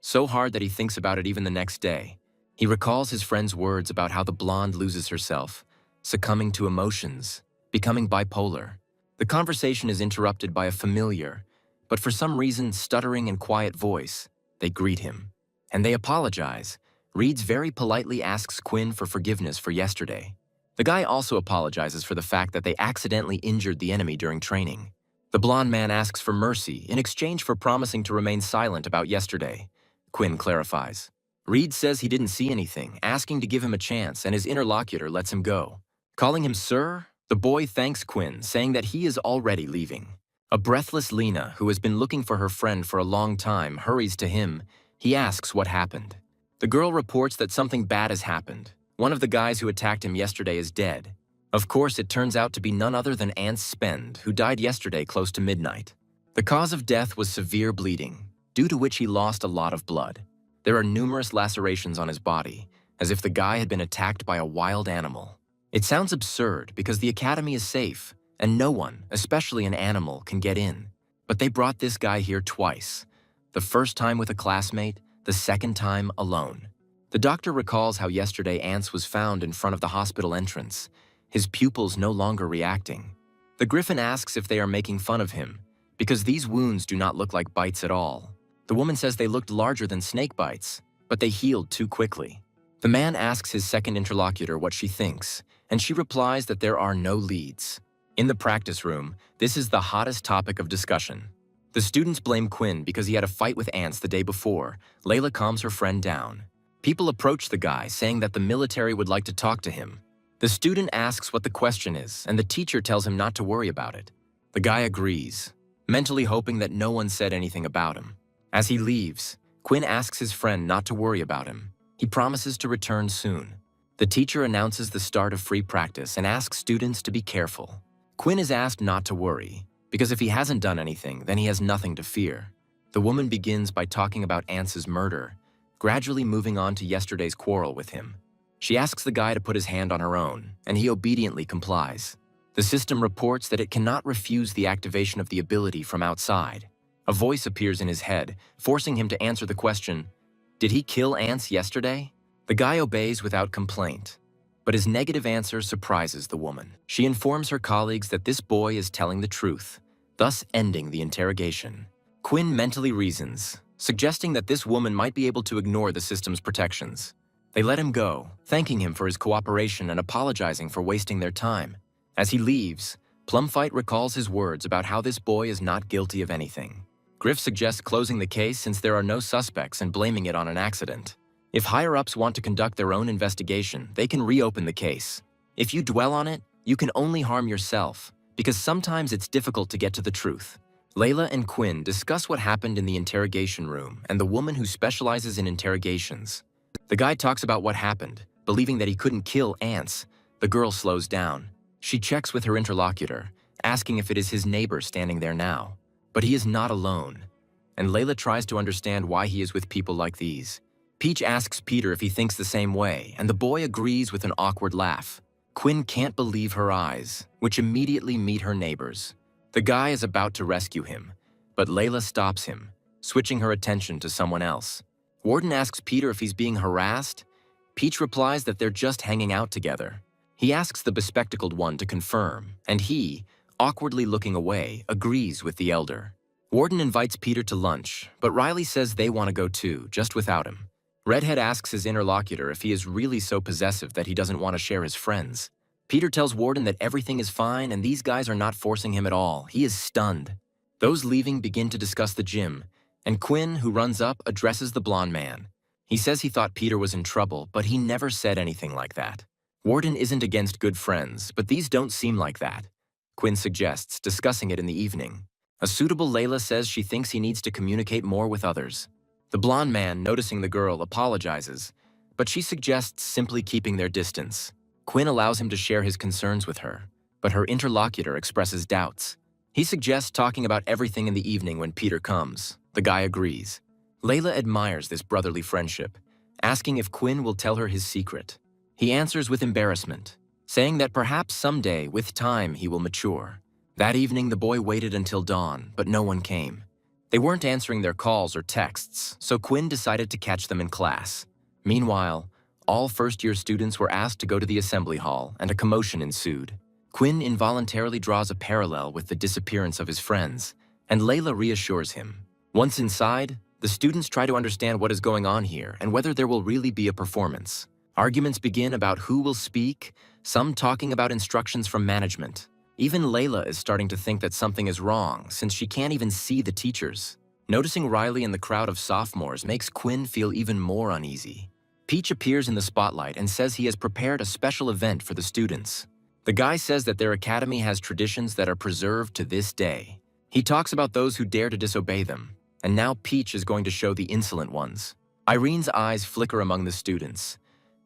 So hard that he thinks about it even the next day. He recalls his friend's words about how the blonde loses herself, succumbing to emotions, becoming bipolar. The conversation is interrupted by a familiar, but for some reason stuttering and quiet voice. They greet him, and they apologize. Reeds very politely asks Quinn for forgiveness for yesterday. The guy also apologizes for the fact that they accidentally injured the enemy during training. The blonde man asks for mercy in exchange for promising to remain silent about yesterday. Quinn clarifies. Reed says he didn't see anything, asking to give him a chance, and his interlocutor lets him go. Calling him sir, the boy thanks Quinn, saying that he is already leaving. A breathless Lena, who has been looking for her friend for a long time, hurries to him. He asks what happened. The girl reports that something bad has happened. One of the guys who attacked him yesterday is dead. Of course, it turns out to be none other than Ance Spend, who died yesterday close to midnight. The cause of death was severe bleeding, due to which he lost a lot of blood. There are numerous lacerations on his body, as if the guy had been attacked by a wild animal. It sounds absurd because the academy is safe, and no one, especially an animal, can get in. But they brought this guy here twice. The first time with a classmate, the second time alone. The doctor recalls how yesterday Ance was found in front of the hospital entrance, his pupils no longer reacting. The Griffin asks if they are making fun of him, because these wounds do not look like bites at all. The woman says they looked larger than snake bites, but they healed too quickly. The man asks his second interlocutor what she thinks, and she replies that there are no leads. In the practice room, this is the hottest topic of discussion. The students blame Quinn because he had a fight with Ance the day before. Layla calms her friend down. People approach the guy, saying that the military would like to talk to him. The student asks what the question is, and the teacher tells him not to worry about it. The guy agrees, mentally hoping that no one said anything about him. As he leaves, Quinn asks his friend not to worry about him. He promises to return soon. The teacher announces the start of free practice and asks students to be careful. Quinn is asked not to worry, because if he hasn't done anything, then he has nothing to fear. The woman begins by talking about Ance's murder, gradually moving on to yesterday's quarrel with him. She asks the guy to put his hand on her own, and he obediently complies. The system reports that it cannot refuse the activation of the ability from outside. A voice appears in his head, forcing him to answer the question, "Did he kill Ance yesterday?" The guy obeys without complaint, but his negative answer surprises the woman. She informs her colleagues that this boy is telling the truth, thus ending the interrogation. Quinn mentally reasons, suggesting that this woman might be able to ignore the system's protections. They let him go, thanking him for his cooperation and apologizing for wasting their time. As he leaves, Plumfight recalls his words about how this boy is not guilty of anything. Griff suggests closing the case since there are no suspects and blaming it on an accident. If higher-ups want to conduct their own investigation, they can reopen the case. If you dwell on it, you can only harm yourself, because sometimes it's difficult to get to the truth. Layla and Quinn discuss what happened in the interrogation room and the woman who specializes in interrogations. The guy talks about what happened, believing that he couldn't kill Ance. The girl slows down. She checks with her interlocutor, asking if it is his neighbor standing there now. But he is not alone, and Layla tries to understand why he is with people like these. Peach asks Peter if he thinks the same way, and the boy agrees with an awkward laugh. Quinn can't believe her eyes, which immediately meet her neighbor's. The guy is about to rescue him, but Layla stops him, switching her attention to someone else. Warden asks Peter if he's being harassed. Peach replies that they're just hanging out together. He asks the bespectacled one to confirm, and he, awkwardly looking away, agrees with the elder. Warden invites Peter to lunch, but Riley says they want to go too, just without him. Redhead asks his interlocutor if he is really so possessive that he doesn't want to share his friends. Peter tells Warden that everything is fine and these guys are not forcing him at all. He is stunned. Those leaving begin to discuss the gym, and Quinn, who runs up, addresses the blonde man. He says he thought Peter was in trouble, but he never said anything like that. Warden isn't against good friends, but these don't seem like that. Quinn suggests, discussing it in the evening. A suitable Layla says she thinks he needs to communicate more with others. The blonde man, noticing the girl, apologizes, but she suggests simply keeping their distance. Quinn allows him to share his concerns with her, but her interlocutor expresses doubts. He suggests talking about everything in the evening when Peter comes. The guy agrees. Layla admires this brotherly friendship, asking if Quinn will tell her his secret. He answers with embarrassment, saying that perhaps someday, with time, he will mature. That evening, the boy waited until dawn, but no one came. They weren't answering their calls or texts, so Quinn decided to catch them in class. Meanwhile, all first-year students were asked to go to the assembly hall, and a commotion ensued. Quinn involuntarily draws a parallel with the disappearance of his friends, and Layla reassures him. Once inside, the students try to understand what is going on here and whether there will really be a performance. Arguments begin about who will speak, some talking about instructions from management. Even Layla is starting to think that something is wrong since she can't even see the teachers. Noticing Riley in the crowd of sophomores makes Quinn feel even more uneasy. Peach appears in the spotlight and says he has prepared a special event for the students. The guy says that their academy has traditions that are preserved to this day. He talks about those who dare to disobey them, and now Peach is going to show the insolent ones. Irene's eyes flicker among the students.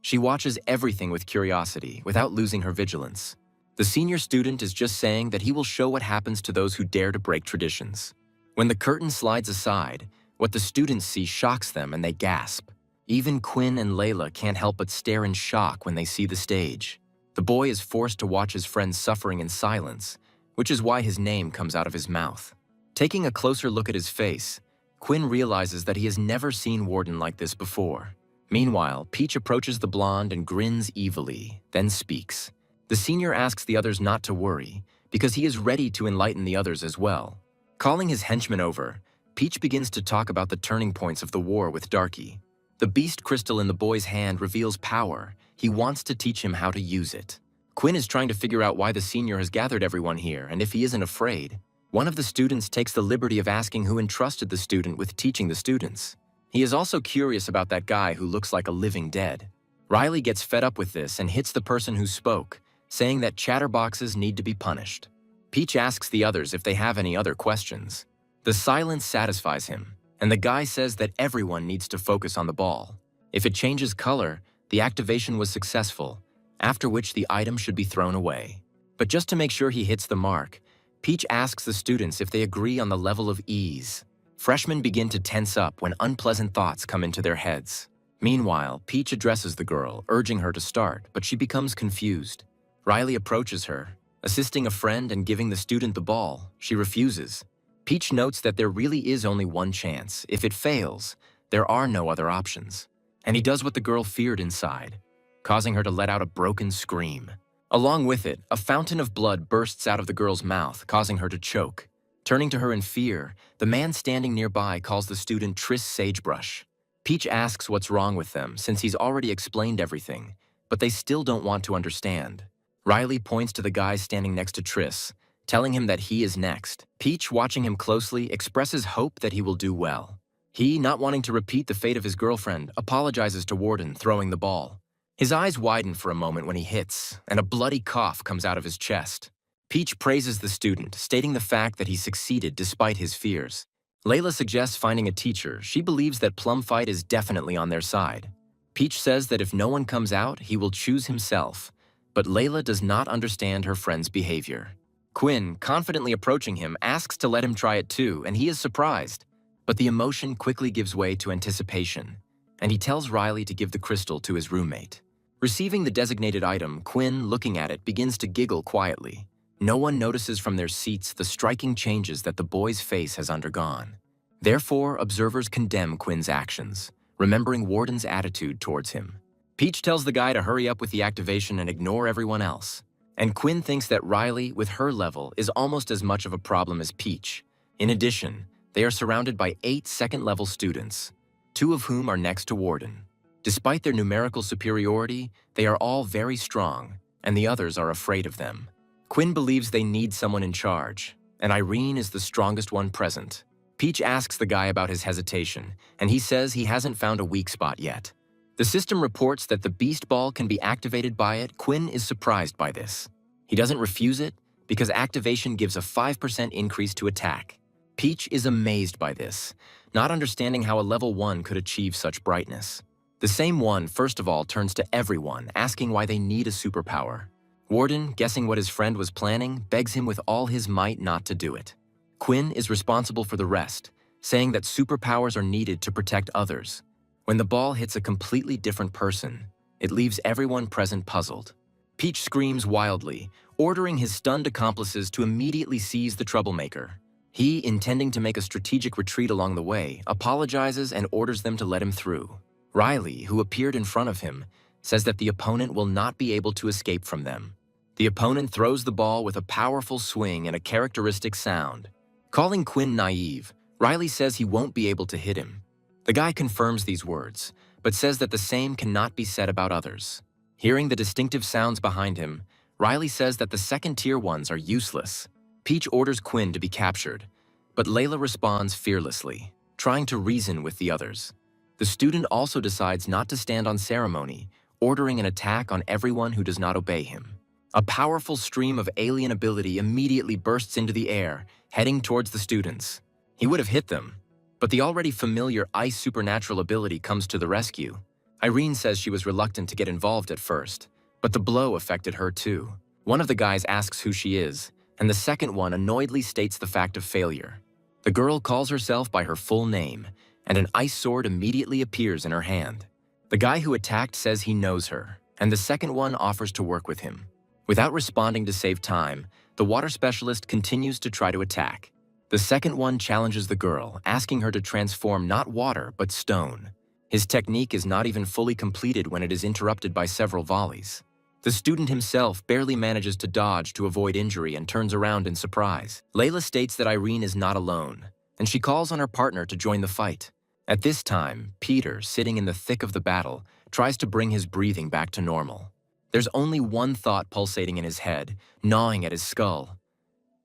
She watches everything with curiosity without losing her vigilance. The senior student is just saying that he will show what happens to those who dare to break traditions. When the curtain slides aside, what the students see shocks them and they gasp. Even Quinn and Layla can't help but stare in shock when they see the stage. The boy is forced to watch his friends suffering in silence, which is why his name comes out of his mouth. Taking a closer look at his face, Quinn realizes that he has never seen Warden like this before. Meanwhile, Peach approaches the blonde and grins evilly, then speaks. The senior asks the others not to worry, because he is ready to enlighten the others as well. Calling his henchmen over, Peach begins to talk about the turning points of the war with Darky. The beast crystal in the boy's hand reveals power. He wants to teach him how to use it. Quinn is trying to figure out why the senior has gathered everyone here and if he isn't afraid. One of the students takes the liberty of asking who entrusted the student with teaching the students. He is also curious about that guy who looks like a living dead. Riley gets fed up with this and hits the person who spoke, saying that chatterboxes need to be punished. Peach asks the others if they have any other questions. The silence satisfies him, and the guy says that everyone needs to focus on the ball. If it changes color, the activation was successful, after which the item should be thrown away. But just to make sure he hits the mark, Peach asks the students if they agree on the level of ease. Freshmen begin to tense up when unpleasant thoughts come into their heads. Meanwhile, Peach addresses the girl, urging her to start, but she becomes confused. Riley approaches her, assisting a friend and giving the student the ball. She refuses. Peach notes that there really is only one chance. If it fails, there are no other options. And he does what the girl feared inside, causing her to let out a broken scream. Along with it, a fountain of blood bursts out of the girl's mouth, causing her to choke. Turning to her in fear, the man standing nearby calls the student Triss Sagebrush. Peach asks what's wrong with them since he's already explained everything, but they still don't want to understand. Riley points to the guy standing next to Triss, telling him that he is next. Peach, watching him closely, expresses hope that he will do well. He, not wanting to repeat the fate of his girlfriend, apologizes to Warden, throwing the ball. His eyes widen for a moment when he hits, and a bloody cough comes out of his chest. Peach praises the student, stating the fact that he succeeded despite his fears. Layla suggests finding a teacher. She believes that Plum Fight is definitely on their side. Peach says that if no one comes out, he will choose himself, but Layla does not understand her friend's behavior. Quinn, confidently approaching him, asks to let him try it too, and he is surprised. But the emotion quickly gives way to anticipation, and he tells Riley to give the crystal to his roommate. Receiving the designated item, Quinn, looking at it, begins to giggle quietly. No one notices from their seats the striking changes that the boy's face has undergone. Therefore, observers condemn Quinn's actions, remembering Warden's attitude towards him. Peach tells the guy to hurry up with the activation and ignore everyone else. And Quinn thinks that Riley, with her level, is almost as much of a problem as Peach. In addition, they are surrounded by 8 second-level students, 2 of whom are next to Warden. Despite their numerical superiority, they are all very strong, and the others are afraid of them. Quinn believes they need someone in charge, and Irene is the strongest one present. Peach asks the guy about his hesitation, and he says he hasn't found a weak spot yet. The system reports that the Beast Ball can be activated by it. Quinn is surprised by this. He doesn't refuse it, because activation gives a 5% increase to attack. Peach is amazed by this, not understanding how a level 1 could achieve such brightness. The same one, first of all, turns to everyone, asking why they need a superpower. Warden, guessing what his friend was planning, begs him with all his might not to do it. Quinn is responsible for the rest, saying that superpowers are needed to protect others. When the ball hits a completely different person, it leaves everyone present puzzled. Peach screams wildly, ordering his stunned accomplices to immediately seize the troublemaker. He, intending to make a strategic retreat along the way, apologizes and orders them to let him through. Riley, who appeared in front of him, says that the opponent will not be able to escape from them. The opponent throws the ball with a powerful swing and a characteristic sound. Calling Quinn naive, Riley says he won't be able to hit him. The guy confirms these words, but says that the same cannot be said about others. Hearing the distinctive sounds behind him, Riley says that the second-tier ones are useless. Peach orders Quinn to be captured, but Layla responds fearlessly, trying to reason with the others. The student also decides not to stand on ceremony, ordering an attack on everyone who does not obey him. A powerful stream of alien ability immediately bursts into the air, heading towards the students. He would have hit them, but the already familiar ice supernatural ability comes to the rescue. Irene says she was reluctant to get involved at first, but the blow affected her too. One of the guys asks who she is, and the second one annoyedly states the fact of failure. The girl calls herself by her full name, and an ice sword immediately appears in her hand. The guy who attacked says he knows her, and the second one offers to work with him. Without responding to save time, the water specialist continues to try to attack. The second one challenges the girl, asking her to transform not water but stone. His technique is not even fully completed when it is interrupted by several volleys. The student himself barely manages to dodge to avoid injury and turns around in surprise. Layla states that Irene is not alone, and she calls on her partner to join the fight. At this time, Peter, sitting in the thick of the battle, tries to bring his breathing back to normal. There's only one thought pulsating in his head, gnawing at his skull.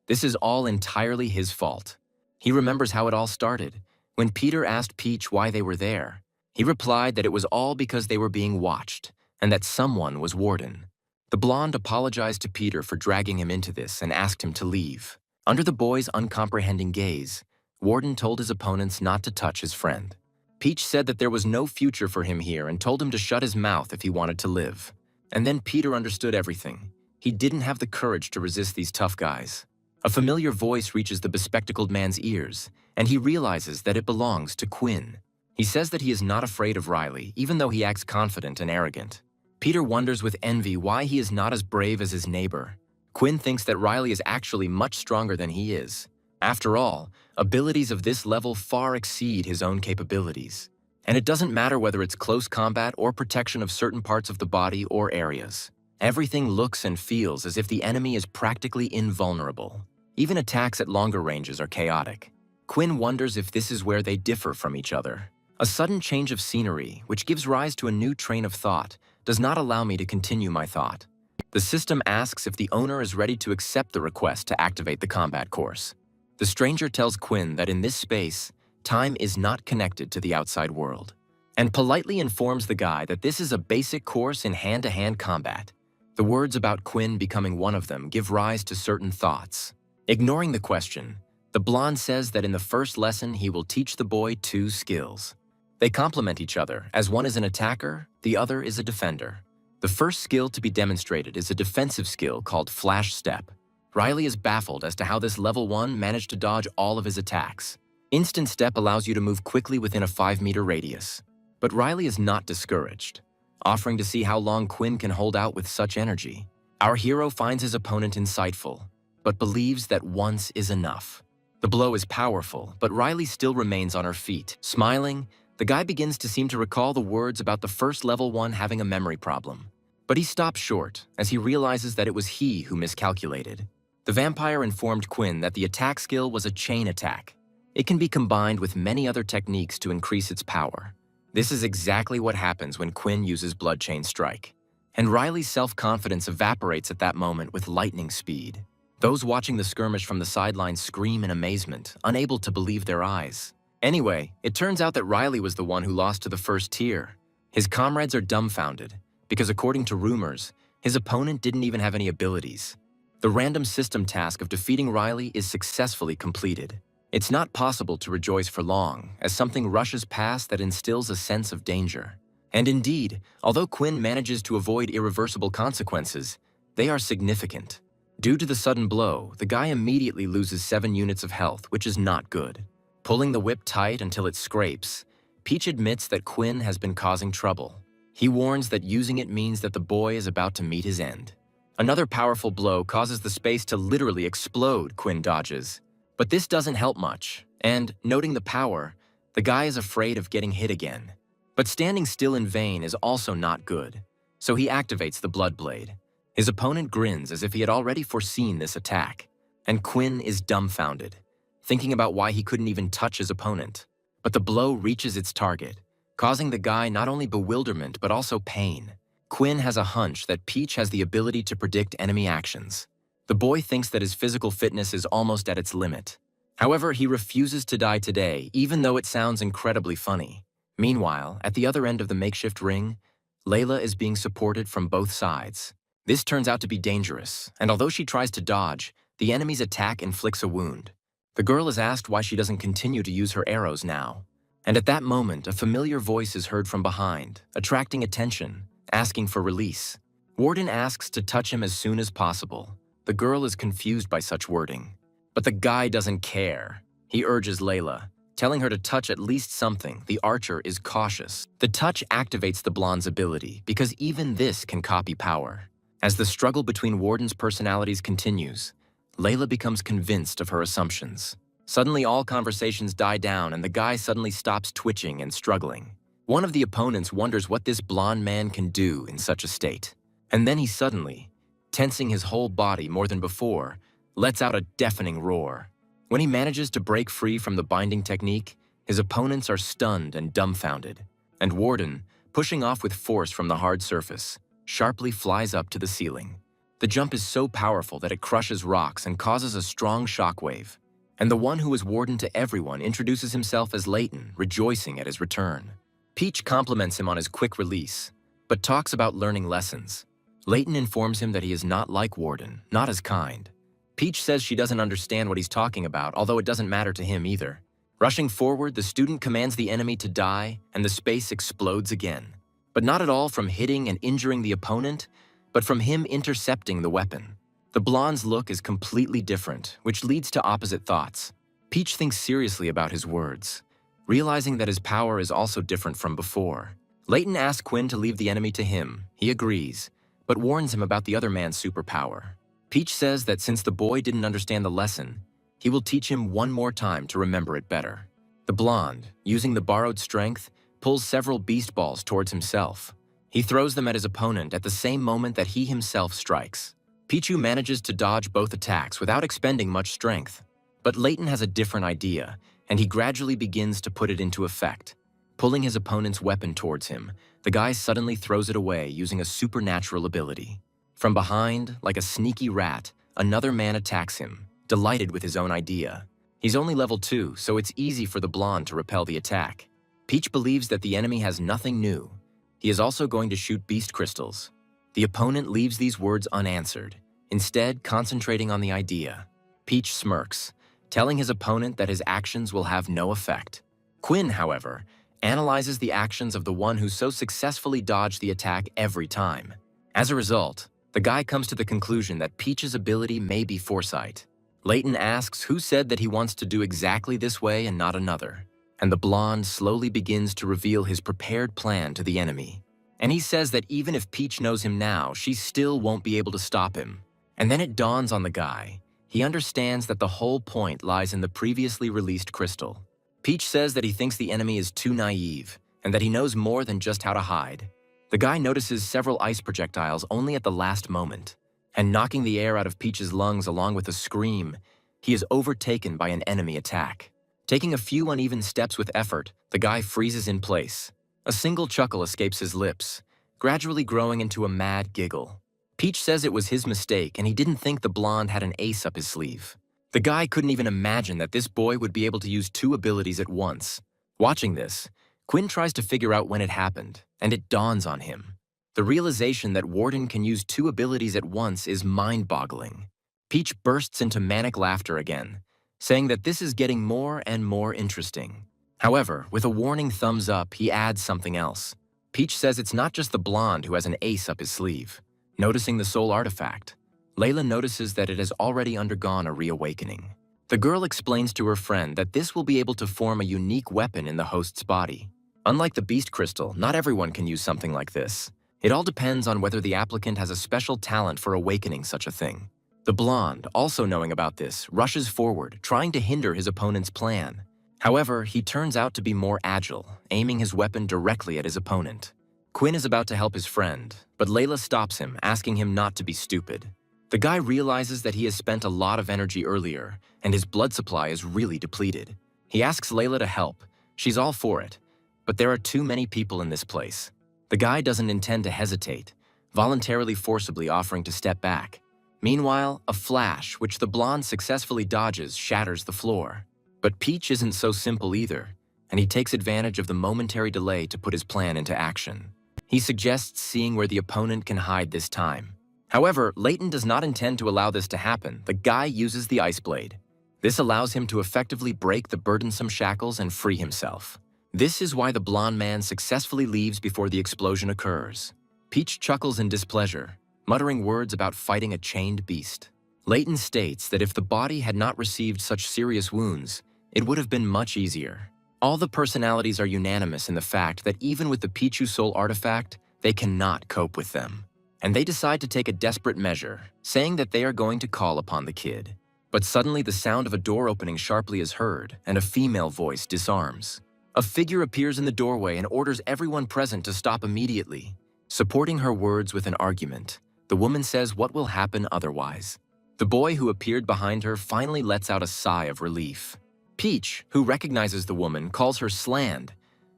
This is all entirely his fault. He remembers how it all started. When Peter asked Peach why they were there, he replied that it was all because they were being watched, and that someone was Warden. The blonde apologized to Peter for dragging him into this and asked him to leave. Under the boy's uncomprehending gaze, Warden told his opponents not to touch his friend. Peach said that there was no future for him here and told him to shut his mouth if he wanted to live. And then Peter understood everything. He didn't have the courage to resist these tough guys. A familiar voice reaches the bespectacled man's ears, and he realizes that it belongs to Quinn. He says that he is not afraid of Riley, even though he acts confident and arrogant. Peter wonders with envy why he is not as brave as his neighbor. Quinn thinks that Riley is actually much stronger than he is. After all, abilities of this level far exceed his own capabilities. And it doesn't matter whether it's close combat or protection of certain parts of the body or areas. Everything looks and feels as if the enemy is practically invulnerable. Even attacks at longer ranges are chaotic. Quinn wonders if this is where they differ from each other. A sudden change of scenery, which gives rise to a new train of thought, does not allow me to continue my thought. The system asks if the owner is ready to accept the request to activate the combat course. The stranger tells Quinn that in this space, time is not connected to the outside world, and politely informs the guy that this is a basic course in hand-to-hand combat. The words about Quinn becoming one of them give rise to certain thoughts. Ignoring the question, the blonde says that in the first lesson he will teach the boy 2 skills. They complement each other, as one is an attacker, the other is a defender. The first skill to be demonstrated is a defensive skill called Flash Step. Riley is baffled as to how this level 1 managed to dodge all of his attacks. Instant Step allows you to move quickly within a 5-meter radius. But Riley is not discouraged, offering to see how long Quinn can hold out with such energy. Our hero finds his opponent insightful, but believes that once is enough. The blow is powerful, but Riley still remains on her feet. Smiling, the guy begins to seem to recall the words about the first level 1 having a memory problem. But he stops short, as he realizes that it was he who miscalculated. The vampire informed Quinn that the attack skill was a chain attack. It can be combined with many other techniques to increase its power. This is exactly what happens when Quinn uses Blood Chain Strike. And Riley's self-confidence evaporates at that moment with lightning speed. Those watching the skirmish from the sidelines scream in amazement, unable to believe their eyes. Anyway, it turns out that Riley was the one who lost to the first tier. His comrades are dumbfounded, because according to rumors, his opponent didn't even have any abilities. The random system task of defeating Riley is successfully completed. It's not possible to rejoice for long, as something rushes past that instills a sense of danger. And indeed, although Quinn manages to avoid irreversible consequences, they are significant. Due to the sudden blow, the guy immediately loses 7 units of health, which is not good. Pulling the whip tight until it scrapes, Peach admits that Quinn has been causing trouble. He warns that using it means that the boy is about to meet his end. Another powerful blow causes the space to literally explode, Quinn dodges. But this doesn't help much, and, noting the power, the guy is afraid of getting hit again. But standing still in vain is also not good, so he activates the Blood Blade. His opponent grins as if he had already foreseen this attack, and Quinn is dumbfounded, thinking about why he couldn't even touch his opponent. But the blow reaches its target, causing the guy not only bewilderment but also pain. Quinn has a hunch that Peach has the ability to predict enemy actions. The boy thinks that his physical fitness is almost at its limit. However, he refuses to die today, even though it sounds incredibly funny. Meanwhile, at the other end of the makeshift ring, Layla is being supported from both sides. This turns out to be dangerous, and although she tries to dodge, the enemy's attack inflicts a wound. The girl is asked why she doesn't continue to use her arrows now. And at that moment, a familiar voice is heard from behind, attracting attention, asking for release. Warden asks to touch him as soon as possible. The girl is confused by such wording. But the guy doesn't care. He urges Layla, telling her to touch at least something. The archer is cautious. The touch activates the blonde's ability, because even this can copy power. As the struggle between Warden's personalities continues, Layla becomes convinced of her assumptions. Suddenly all conversations die down and the guy suddenly stops twitching and struggling. One of the opponents wonders what this blonde man can do in such a state. And then he suddenly, tensing his whole body more than before, lets out a deafening roar. When he manages to break free from the binding technique, his opponents are stunned and dumbfounded. And Warden, pushing off with force from the hard surface, sharply flies up to the ceiling. The jump is so powerful that it crushes rocks and causes a strong shockwave. And the one who is Warden to everyone introduces himself as Layton, rejoicing at his return. Peach compliments him on his quick release, but talks about learning lessons. Layton informs him that he is not like Warden, not as kind. Peach says she doesn't understand what he's talking about, although it doesn't matter to him either. Rushing forward, the student commands the enemy to die, and the space explodes again. But not at all from hitting and injuring the opponent, but from him intercepting the weapon. The blonde's look is completely different, which leads to opposite thoughts. Peach thinks seriously about his words, realizing that his power is also different from before. Layton asks Quinn to leave the enemy to him. He agrees, but warns him about the other man's superpower. Peach says that since the boy didn't understand the lesson, he will teach him one more time to remember it better. The blonde, using the borrowed strength, pulls several beast balls towards himself. He throws them at his opponent at the same moment that he himself strikes. Pichu manages to dodge both attacks without expending much strength. But Layton has a different idea, and he gradually begins to put it into effect. Pulling his opponent's weapon towards him, the guy suddenly throws it away using a supernatural ability. From behind, like a sneaky rat, another man attacks him, delighted with his own idea. He's only level 2, so it's easy for the blonde to repel the attack. Peach believes that the enemy has nothing new. He is also going to shoot beast crystals. The opponent leaves these words unanswered, instead concentrating on the idea. Peach smirks, telling his opponent that his actions will have no effect. Quinn, however, analyzes the actions of the one who so successfully dodged the attack every time. As a result, the guy comes to the conclusion that Peach's ability may be foresight. Layton asks who said that he wants to do exactly this way and not another, and the blonde slowly begins to reveal his prepared plan to the enemy. And he says that even if Peach knows him now, she still won't be able to stop him. And then it dawns on the guy. He understands that the whole point lies in the previously released crystal. Peach says that he thinks the enemy is too naive, and that he knows more than just how to hide. The guy notices several ice projectiles only at the last moment, and knocking the air out of Peach's lungs along with a scream, he is overtaken by an enemy attack. Taking a few uneven steps with effort, the guy freezes in place. A single chuckle escapes his lips, gradually growing into a mad giggle. Peach says it was his mistake and he didn't think the blonde had an ace up his sleeve. The guy couldn't even imagine that this boy would be able to use 2 abilities at once. Watching this, Quinn tries to figure out when it happened, and it dawns on him. The realization that Warden can use 2 abilities at once is mind-boggling. Peach bursts into manic laughter again, saying that this is getting more and more interesting. However, with a warning thumbs up, he adds something else. Peach says it's not just the blonde who has an ace up his sleeve. Noticing the soul artifact, Layla notices that it has already undergone a reawakening. The girl explains to her friend that this will be able to form a unique weapon in the host's body. Unlike the beast crystal, not everyone can use something like this. It all depends on whether the applicant has a special talent for awakening such a thing. The blonde, also knowing about this, rushes forward, trying to hinder his opponent's plan. However, he turns out to be more agile, aiming his weapon directly at his opponent. Quinn is about to help his friend, but Layla stops him, asking him not to be stupid. The guy realizes that he has spent a lot of energy earlier, and his blood supply is really depleted. He asks Layla to help. She's all for it, but there are too many people in this place. The guy doesn't intend to hesitate, voluntarily forcibly offering to step back. Meanwhile, a flash, which the blonde successfully dodges, shatters the floor. But Peach isn't so simple either, and he takes advantage of the momentary delay to put his plan into action. He suggests seeing where the opponent can hide this time. However, Layton does not intend to allow this to happen. The guy uses the ice blade. This allows him to effectively break the burdensome shackles and free himself. This is why the blonde man successfully leaves before the explosion occurs. Peach chuckles in displeasure, muttering words about fighting a chained beast. Layton states that if the body had not received such serious wounds, it would have been much easier. All the personalities are unanimous in the fact that even with the Pichu Soul artifact, they cannot cope with them. And they decide to take a desperate measure, saying that they are going to call upon the kid. But suddenly the sound of a door opening sharply is heard, and a female voice disarms. A figure appears in the doorway and orders everyone present to stop immediately. Supporting her words with an argument, the woman says what will happen otherwise. The boy who appeared behind her finally lets out a sigh of relief. Peach, who recognizes the woman, calls her Sland,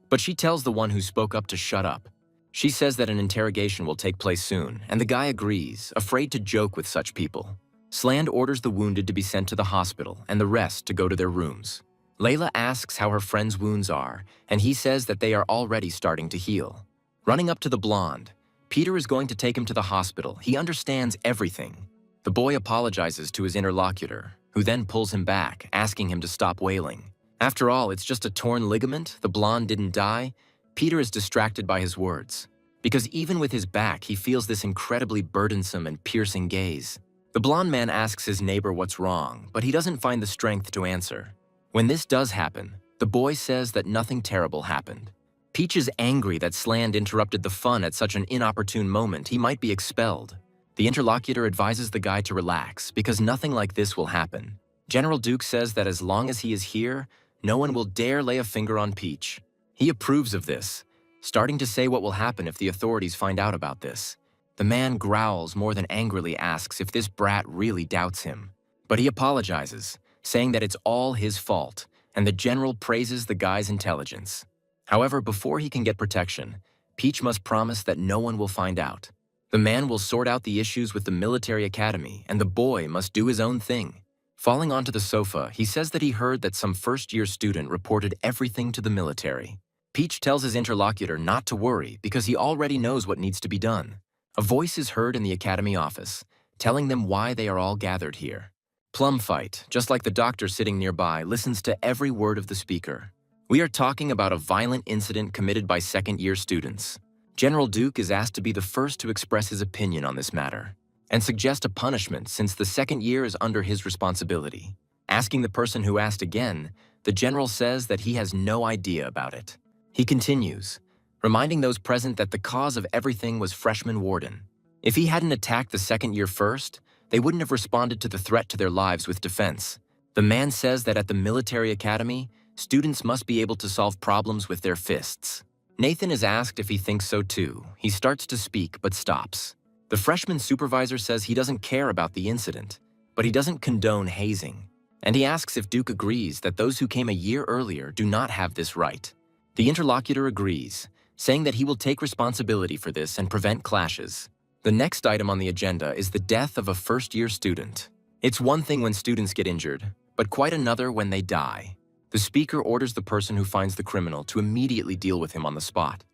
but she tells the one who spoke up to shut up. She says that an interrogation will take place soon, and the guy agrees, afraid to joke with such people. Sland orders the wounded to be sent to the hospital and the rest to go to their rooms. Layla asks how her friend's wounds are, and he says that they are already starting to heal. Running up to the blonde, Peter is going to take him to the hospital. He understands everything. The boy apologizes to his interlocutor, who then pulls him back, asking him to stop wailing. After all, it's just a torn ligament, the blonde didn't die. Peter is distracted by his words, because even with his back, he feels this incredibly burdensome and piercing gaze. The blonde man asks his neighbor what's wrong, but he doesn't find the strength to answer. When this does happen, the boy says that nothing terrible happened. Peach is angry that Sland interrupted the fun at such an inopportune moment. He might be expelled. The interlocutor advises the guy to relax, because nothing like this will happen. General Duke says that as long as he is here, no one will dare lay a finger on Peach. He approves of this, starting to say what will happen if the authorities find out about this. The man growls more than angrily asks if this brat really doubts him. But he apologizes, saying that it's all his fault, and the general praises the guy's intelligence. However, before he can get protection, Peach must promise that no one will find out. The man will sort out the issues with the military academy, and the boy must do his own thing. Falling onto the sofa, he says that he heard that some first-year student reported everything to the military. Peach tells his interlocutor not to worry because he already knows what needs to be done. A voice is heard in the academy office, telling them why they are all gathered here. Plum Fight, just like the doctor sitting nearby, listens to every word of the speaker. We are talking about a violent incident committed by second-year students. General Duke is asked to be the first to express his opinion on this matter and suggest a punishment since the second year is under his responsibility. Asking the person who asked again, the general says that he has no idea about it. He continues, reminding those present that the cause of everything was freshman Warden. If he hadn't attacked the second year first, they wouldn't have responded to the threat to their lives with defense. The man says that at the military academy, students must be able to solve problems with their fists. Nathan is asked if he thinks so too. He starts to speak but stops. The freshman supervisor says he doesn't care about the incident, but he doesn't condone hazing. And he asks if Duke agrees that those who came a year earlier do not have this right. The interlocutor agrees, saying that he will take responsibility for this and prevent clashes. The next item on the agenda is the death of a first-year student. It's one thing when students get injured, but quite another when they die. The speaker orders the person who finds the criminal to immediately deal with him on the spot.